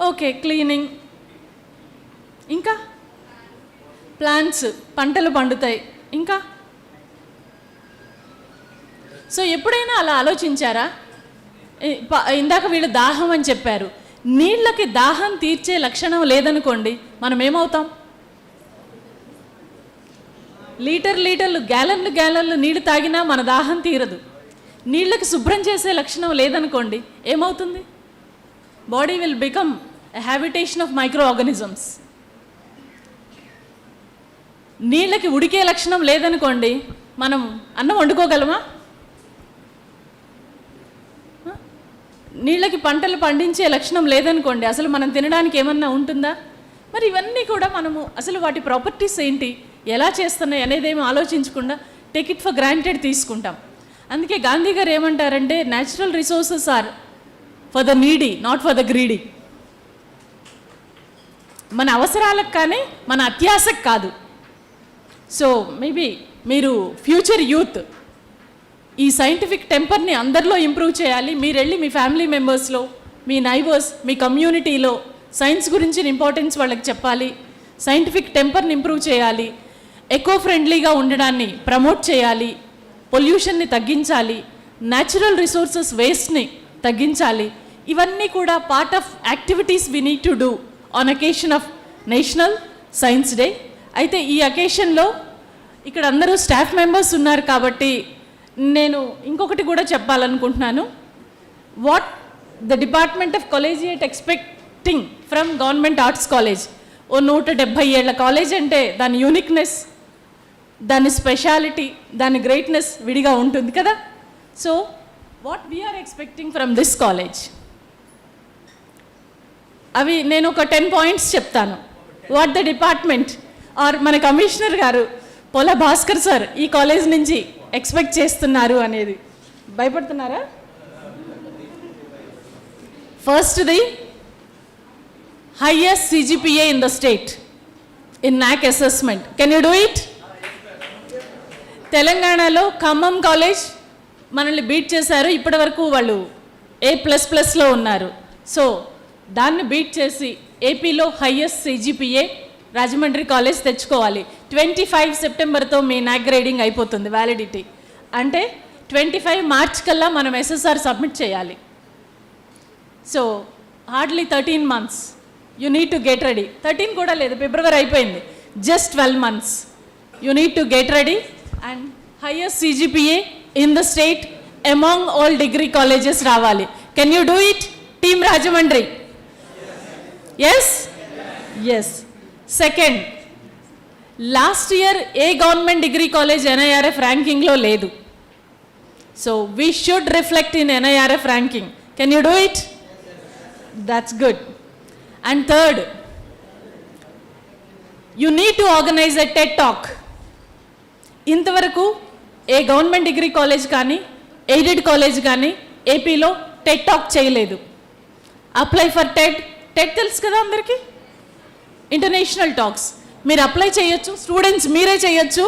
ఓకే, క్లీనింగ్. ఇంకా ప్లాంట్స్, పంటలు పండుతాయి. ఇంకా సో ఎప్పుడైనా అలా ఆలోచించారా? ఇందాక వీళ్ళు దాహం అని చెప్పారు. నీళ్ళకి దాహం తీర్చే లక్షణం లేదనుకోండి, మనం ఏమవుతాం? లీటర్లు గ్యాలన్లు నీళ్ళు తాగినా మన దాహం తీరదు. నీళ్ళకి శుభ్రం చేసే లక్షణం లేదనుకోండి, ఏమవుతుంది? Body will become a habitation of micro organisms. నీళ్ళకి ఉడికే లక్షణం లేదనుకోండి, మనం అన్నం వండుకోగలమా? నీళ్ళకి పంటలు పండించే లక్షణం లేదనుకోండి, అసలు మనం తినడానికి ఏమన్నా ఉంటుందా? మరి ఇవన్నీ కూడా మనము అసలు వాటి ప్రాపర్టీస్ ఏంటి, ఎలా చేస్తున్నాయి అనేదేమో ఆలోచించకుండా టేక్ ఇట్ ఫర్ గ్రాంటెడ్ తీసుకుంటాం. అందుకే గాంధీ గారు ఏమంటారంటే, natural resources are for the needy, not for the greedy. మన అవసరాలకు కానీ మన అత్యాశకు కాదు. సో మేబీ మీరు ఫ్యూచర్ యూత్ ఈ సైంటిఫిక్ టెంపర్ని అందరిలో ఇంప్రూవ్ చేయాలి. మీరు వెళ్ళి మీ ఫ్యామిలీ మెంబర్స్లో, మీ నైబర్స్, మీ కమ్యూనిటీలో సైన్స్ గురించి ఇంపార్టెన్స్ వాళ్ళకి చెప్పాలి. సైంటిఫిక్ టెంపర్ని ఇంప్రూవ్ చేయాలి. ఎకో ఫ్రెండ్లీగా ఉండడాన్ని ప్రమోట్ చేయాలి. పొల్యూషన్ని తగ్గించాలి. న్యాచురల్ రిసోర్సెస్ వేస్ట్ని తగ్గించాలి. ఇవన్నీ కూడా part of activities we need to do on occasion of national science day. అయితే ఈ అకేషన్లో ఇక్కడ అందరూ స్టాఫ్ మెంబర్స్ ఉన్నారు కాబట్టి నేను ఇంకొకటి కూడా చెప్పాలనుకుంటున్నాను. What the department of collegiate expecting from government arts college. ఓ 170 ఏళ్ల కాలేజ్ అంటే దాని యూనిక్నెస్, దాని స్పెషాలిటీ, దాని గ్రేట్నెస్ విడిగా ఉంటుంది కదా. So what we are expecting from this college? అవి నేను ఒక 10 పాయింట్స్ చెప్తాను. వాట్ ద డిపార్ట్మెంట్ ఆర్ మన కమిషనర్ గారు పోలా భాస్కర్ సార్ ఈ కాలేజ్ నుంచి ఎక్స్పెక్ట్ చేస్తున్నారు అనేది. భయపడుతున్నారా? ఫస్ట్ది highest CGPA in the state in NAC assessment. Can you do it? తెలంగాణలో ఖమ్మం కాలేజ్ మనల్ని బీట్ చేశారు. ఇప్పటి వరకు వాళ్ళు A++లో ఉన్నారు. సో దాన్ని బీట్ చేసి ఏపీలో హైయెస్ట్ CGPA రాజమండ్రి కాలేజ్ తెచ్చుకోవాలి. 25 సెప్టెంబర్తో మీ నాక్ గ్రేడింగ్ అయిపోతుంది వ్యాలిడిటీ. అంటే 25 మార్చ్ కల్లా మనం SSR సబ్మిట్ చేయాలి. So hardly 13 months. You need to get ready. 13 కూడా లేదు, ఫిబ్రవరి అయిపోయింది. Just 12 months. You need to get ready and highest CGPA in the state among all degree colleges రావాలి. Can you do it? Team Rajamandri. Yes? Yes. Second, last year A government degree college NIRF ర్యాంకింగ్లో లేదు. So we should reflect in NIRF ranking. Can you do it? That's good. And third, you need to organize a TED Talk. ఇంతవరకు ఏ government degree college కానీ aided college కానీ ఏపీలో Ted talk చేయలేదు. Apply for Ted. Ted తెలుసు కదా అందరికీ, international talks. మీరు apply చేయొచ్చు, స్టూడెంట్స్ మీరే చేయొచ్చు.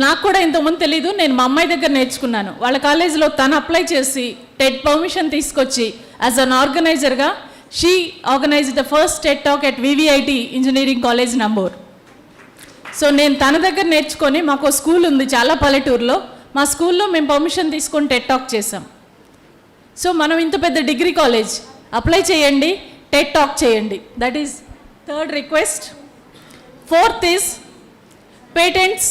నాకు కూడా ఇంతకుముందు తెలీదు, నేను మా అమ్మాయి దగ్గర నేర్చుకున్నాను. వాళ్ళ కాలేజీలో తను అప్లై చేసి టెడ్ పర్మిషన్ తీసుకొచ్చి యాజ్ అన్ ఆర్గనైజర్గా she organised the first TED talk at VVIT engineering college Nambur. So నేను తన దగ్గర నేర్చుకొని, మాకు స్కూల్ ఉంది చాలా పల్లెటూరులో, మా స్కూల్లో మేము పర్మిషన్ తీసుకొని టెడ్ టాక్ చేసాం. సో మనం ఇంత పెద్ద డిగ్రీ కాలేజ్, అప్లై చేయండి, టెడ్ టాక్ చేయండి. That is third request. Fourth is patents.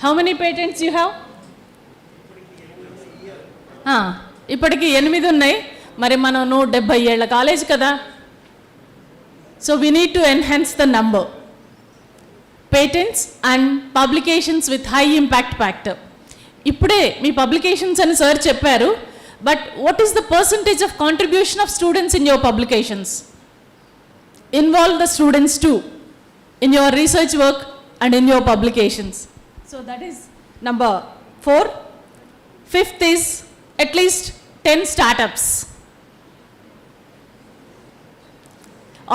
How many patents you have? ఇప్పటికి 8 ఉన్నాయి. మరి మనం 170 ఏళ్ల కాలేజ్ కదా. So we need to enhance the number. Patents and publications with high impact factor. ఇప్పుడే మీ publications అని సార్ చెప్పారు, but what is the percentage of contribution of students in your publications? Involve the students to in your research work and in your publications. So that is number 4. Fifth is at least 10 startups.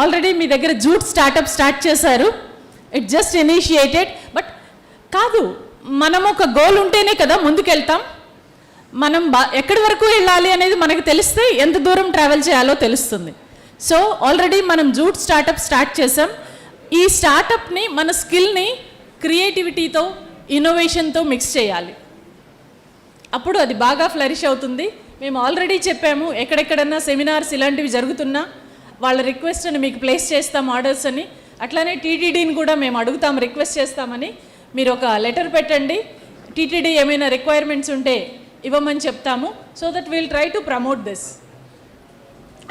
Already మీ దగ్గర jute startup start చేశారు. It just initiated. But కాదు, మనం ఒక goal ఉంటేనే కదా ముందుకెళ్తాం. మనం ఎక్కడి వరకు వెళ్ళాలి అనేది మనకు తెలిస్తే ఎంత దూరం ట్రావెల్ చేయాలో తెలుస్తుంది. సో ఆల్రెడీ మనం జూట్ స్టార్టప్ స్టార్ట్ చేసాం. ఈ స్టార్టప్ని మన స్కిల్ని క్రియేటివిటీతో ఇన్నోవేషన్తో మిక్స్ చేయాలి. అప్పుడు అది బాగా ఫ్లరిష్ అవుతుంది. మేము ఆల్రెడీ చెప్పాము, ఎక్కడెక్కడన్నా సెమినార్స్ ఇలాంటివి జరుగుతున్నా వాళ్ళ రిక్వెస్ట్ అని మీకు ప్లేస్ చేస్తాం ఆర్డర్స్ అని. అట్లానే టీటీడీని కూడా మేము అడుగుతాం, రిక్వెస్ట్ చేస్తామని. మీరు ఒక లెటర్ పెట్టండి, టీటీడీ ఏమైనా రిక్వైర్మెంట్స్ ఉంటే ఇవ్వమని చెప్తాము. So that will try to promote this.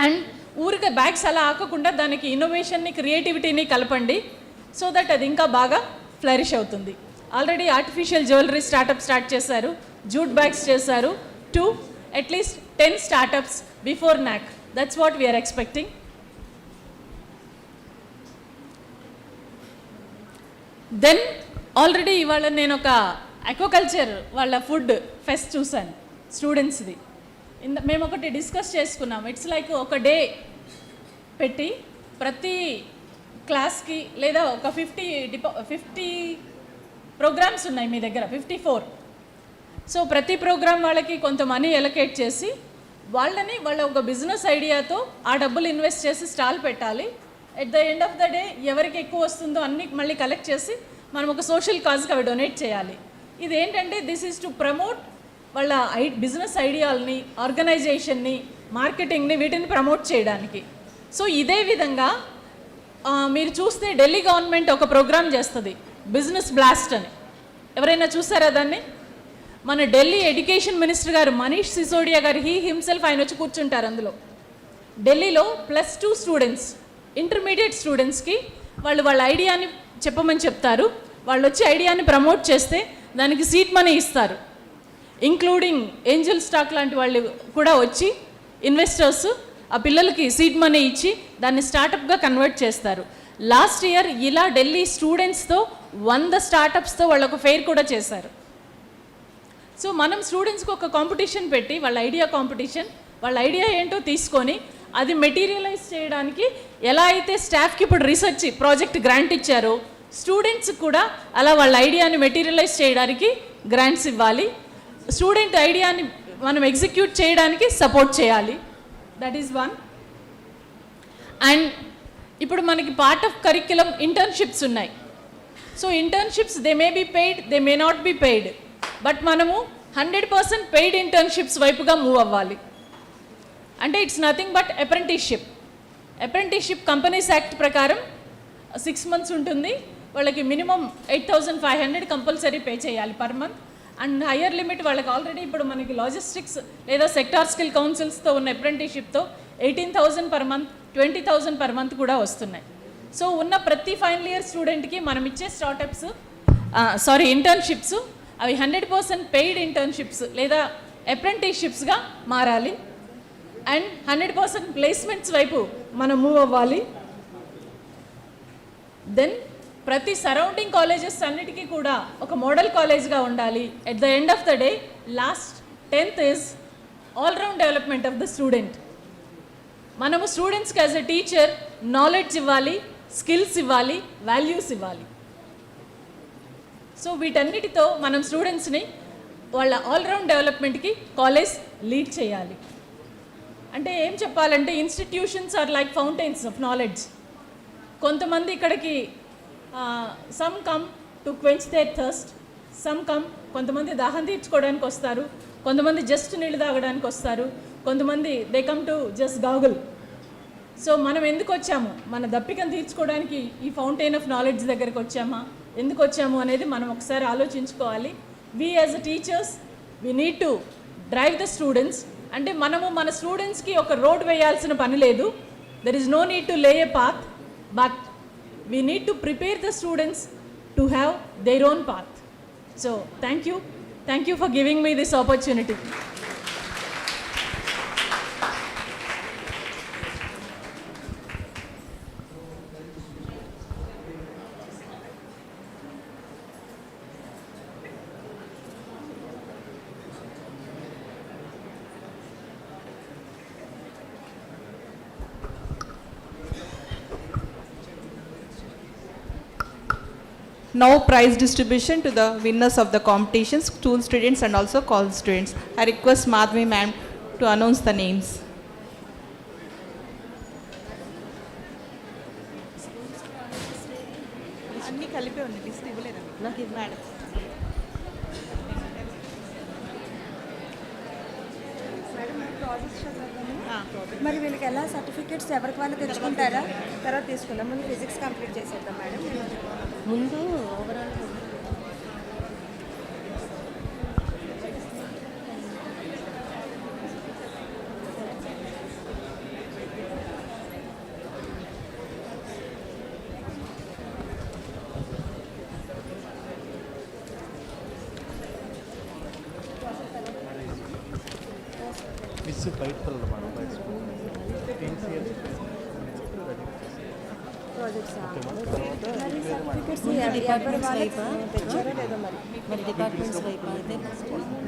And ఊరికే బ్యాగ్స్ అలా ఆకకుండా దానికి ఇన్నోవేషన్ని క్రియేటివిటీని కలపండి. సో దట్ అది ఇంకా బాగా ఫ్లరిష్ అవుతుంది. Already artificial jewellery startup start చేశారు, జూట్ బ్యాగ్స్ చేశారు. 2 at least 10 startups before NAAC. That's what we are expecting. Then already ఇవాళ నేను ఒక అక్వాకల్చర్ వాళ్ళ ఫుడ్ ఫెస్ట్ చూశాను స్టూడెంట్స్ది. మేము ఒకటి డిస్కస్ చేసుకున్నాం. ఇట్స్ లైక్ ఒక డే పెట్టి ప్రతి క్లాస్కి లేదా ఒక 50 ప్రోగ్రామ్స్ ఉన్నాయి మీ దగ్గర, 54. సో ప్రతి ప్రోగ్రామ్ వాళ్ళకి కొంత మనీ ఎలకేట్ చేసి వాళ్ళని వాళ్ళ ఒక బిజినెస్ ఐడియాతో ఆ డబ్బులు ఇన్వెస్ట్ చేసి స్టాల్ పెట్టాలి. At the end of the day ఎవరికి ఎక్కువ వస్తుందో అన్నీ మళ్ళీ కలెక్ట్ చేసి మనం ఒక సోషల్ కాజ్కి అవి డొనేట్ చేయాలి. ఇది ఏంటంటే దిస్ ఈజ్ టు ప్రమోట్ వాళ్ళ బిజినెస్ ఐడియాలని, ఆర్గనైజేషన్ని, మార్కెటింగ్ని, వీటిని ప్రమోట్ చేయడానికి. సో ఇదే విధంగా మీరు చూస్తే ఢిల్లీ గవర్నమెంట్ ఒక ప్రోగ్రామ్ చేస్తుంది, బిజినెస్ బ్లాస్ట్ అని. ఎవరైనా చూసారా దాన్ని? మన ఢిల్లీ ఎడ్యుకేషన్ మినిస్టర్ గారు మనీష్ సిసోడియా గారు హిమ్సెల్ఫ్ ఆయన వచ్చి కూర్చుంటారు అందులో. ఢిల్లీలో +2 స్టూడెంట్స్, ఇంటర్మీడియట్ స్టూడెంట్స్కి వాళ్ళ ఐడియాని చెప్పమని చెప్తారు. వాళ్ళు వచ్చి ఐడియాని ప్రమోట్ చేస్తే దానికి సీట్ మనీ ఇస్తారు. ఇంక్లూడింగ్ ఏంజల్ స్టాక్ లాంటి వాళ్ళు కూడా వచ్చి ఇన్వెస్టర్స్ ఆ పిల్లలకి సీడ్ మనీ ఇచ్చి దాన్ని స్టార్టప్గా కన్వర్ట్ చేస్తారు. లాస్ట్ ఇయర్ ఇలా ఢిల్లీ స్టూడెంట్స్తో 100 స్టార్టప్స్తో వాళ్ళు ఒక ఫెయిర్ కూడా చేశారు. సో మనం స్టూడెంట్స్కి ఒక కాంపిటీషన్ పెట్టి వాళ్ళ ఐడియా ఏంటో తీసుకొని అది మెటీరియలైజ్ చేయడానికి ఎలా అయితే స్టాఫ్కి ఇప్పుడు రీసెర్చ్ ప్రాజెక్ట్ గ్రాంట్ ఇచ్చారో స్టూడెంట్స్కి కూడా అలా వాళ్ళ ఐడియాని మెటీరియలైజ్ చేయడానికి గ్రాంట్స్ ఇవ్వాలి. స్టూడెంట్ ఐడియాని మనం ఎగ్జిక్యూట్ చేయడానికి సపోర్ట్ చేయాలి. That is one. అండ్ ఇప్పుడు మనకి పార్ట్ ఆఫ్ కరిక్యులం ఇంటర్న్షిప్స్ ఉన్నాయి. So internships they may be paid, they may not be paid, but మనము 100% పెయిడ్ ఇంటర్న్షిప్స్ వైపుగా మూవ్ అవ్వాలి. అంటే it's nothing but apprenticeship companies act ప్రకారం 6 months ఉంటుంది. వాళ్ళకి మినిమం 8,500 కంపల్సరీ పే చేయాలి per month. And higher limit వాళ్ళకి ఆల్రెడీ ఇప్పుడు మనకి లాజిస్టిక్స్ లేదా సెక్టార్ స్కిల్ కౌన్సిల్స్తో ఉన్న అప్రెంటిస్షిప్తో 18,000 పర్ మంత్, 20,000 పర్ మంత్ కూడా వస్తున్నాయి. సో ఉన్న ప్రతి ఫైనల్ ఇయర్ స్టూడెంట్కి మనం ఇచ్చే ఇంటర్న్షిప్స్ అవి 100% పెయిడ్ ఇంటర్న్షిప్స్ లేదా అప్రెంటిస్షిప్స్గా మారాలి. అండ్ 100% ప్లేస్మెంట్స్ వైపు మనం మూవ్ అవ్వాలి. దెన్ ప్రతి సరౌండింగ్ కాలేజెస్ అన్నిటికీ కూడా ఒక మోడల్ కాలేజ్గా ఉండాలి. At the end of the day last 10th is all round development of the student. మనము స్టూడెంట్స్కి యాజ్ ఎ టీచర్ నాలెడ్జ్ ఇవ్వాలి, స్కిల్స్ ఇవ్వాలి, వాల్యూస్ ఇవ్వాలి. సో వీటన్నిటితో మనం స్టూడెంట్స్ని వాళ్ళ ఆల్రౌండ్ డెవలప్మెంట్కి కాలేజ్ లీడ్ చేయాలి. అంటే ఏం చెప్పాలంటే institutions are like fountains of knowledge. కొంతమంది ఇక్కడికి some come to quench their thirst, కొంతమంది దాహం తీర్చుకోవడానికి వస్తారు, కొంతమంది జస్ట్ నీళ్ళు తాగడానికి వస్తారు, కొంతమంది they come to just గాగుల్. So మనం ఎందుకు వచ్చాము? మన దప్పికను తీర్చుకోవడానికి ఈ ఫౌంటైన్ ఆఫ్ నాలెడ్జ్ దగ్గరికి వచ్చామా, ఎందుకు వచ్చాము అనేది మనం ఒకసారి ఆలోచించుకోవాలి. We as a teachers we need to drive the students. అంటే మనము మన స్టూడెంట్స్కి ఒక రోడ్ వేయాల్సిన పని లేదు. There is no need to lay a path, but we need to prepare the students to have their own path. So thank you for giving me this opportunity. Now prize distribution to the winners of the competitions, school students and also college students. I request Madhvi ma'am to announce the names. అన్ని కలిపి ఉంది, list ఇవ్వలేదా madam? మరి వీళ్ళకి ఎలా certificates ఎవరికి వాళ్ళు తెచ్చుకుంటారా? తర్వాత తీసుకుందాం. ముందు ఫిజిక్స్ కంప్లీట్ చేసేద్దాం మేడం. ముందు ఓవరాల్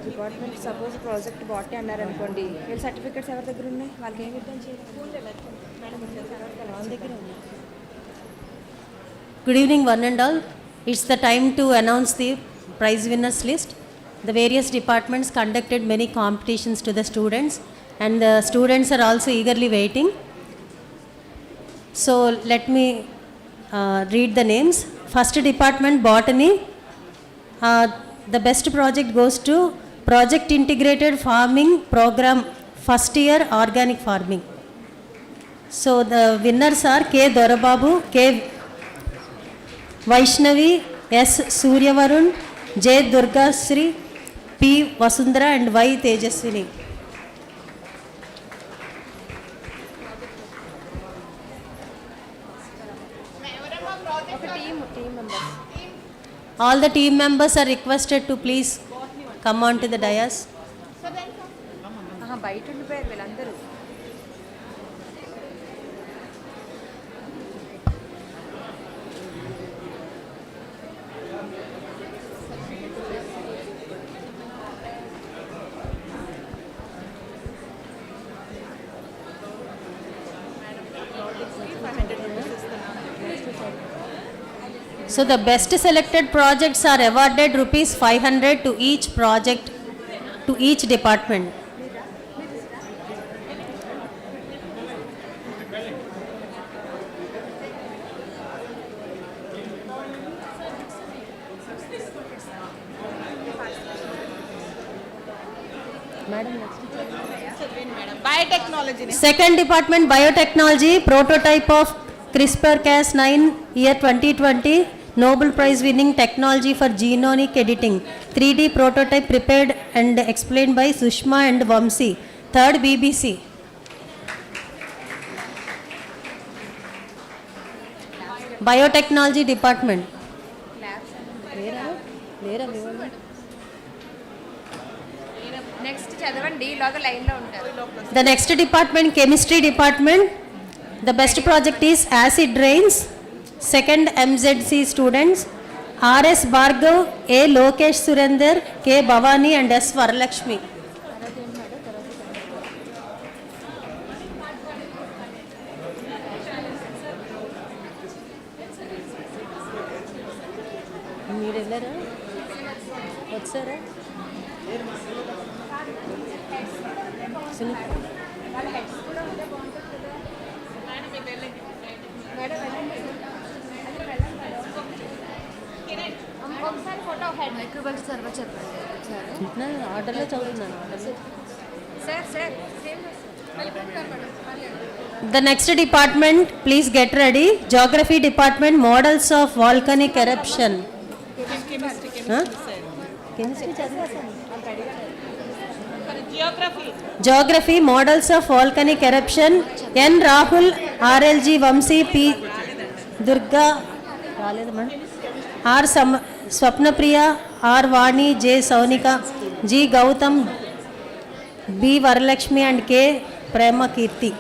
డిపార్ట్మెంట్ సపోజ్ ప్రాజెక్ట్ బాటే అన్నారు అనుకోండి, వీళ్ళు సర్టిఫికేట్స్ ఎవరి దగ్గర ఉన్నాయి? వాళ్ళకి ఏం రిటర్న్ చేయాలి? Good evening one and all. It's the time to announce the prize winners list. The various departments conducted many competitions to the students and the students are also eagerly waiting. So let me read the names. First department botany. The best project goes to Project Integrated Farming Program first year organic farming. So the winners are K. Dorababu, K. Vaishnavi, S. Suryavarun, J. Durga Sri, P. Vasundhara and Y. Tejaswini. All the team members are requested to please come on to the dais. బయట ఉండిపోయారు వీళ్ళందరూ. So the best selected projects are awarded rupees 500 to each project, to each department. Biotechnology. Second department, biotechnology, prototype of CRISPR-Cas9, year 2020, Nobel Prize winning technology for genomic editing. 3D prototype prepared and explained by Sushma and Vamsi. Third, BBC. Biotechnology department. Next చదవండి ఈలోగా లైన్లో ఉంటారు. The next department, chemistry department. The best project is acid rains. Second, MZC students. R.S. Bhargav, A. Lokesh Surender, K. Bhavani and S. Varalakshmi. మీరు వెళ్ళారా వచ్చారా ఒకసారి photo head microbiology తర్వాత చెప్పండి ఒకసారి ఆర్డర్లో చదువుతున్నాను ఆర్డర్లో. Sir sir The next department, please get ready. Geography department, models of volcanic eruption. Geography, models of volcanic eruption. N. Rahul, RLG Vamsi, P. Durga, R. Swapnapriya, R. Vani, J. Saunika, G. Gautam, B. Varalakshmi and K. Prema Kirti.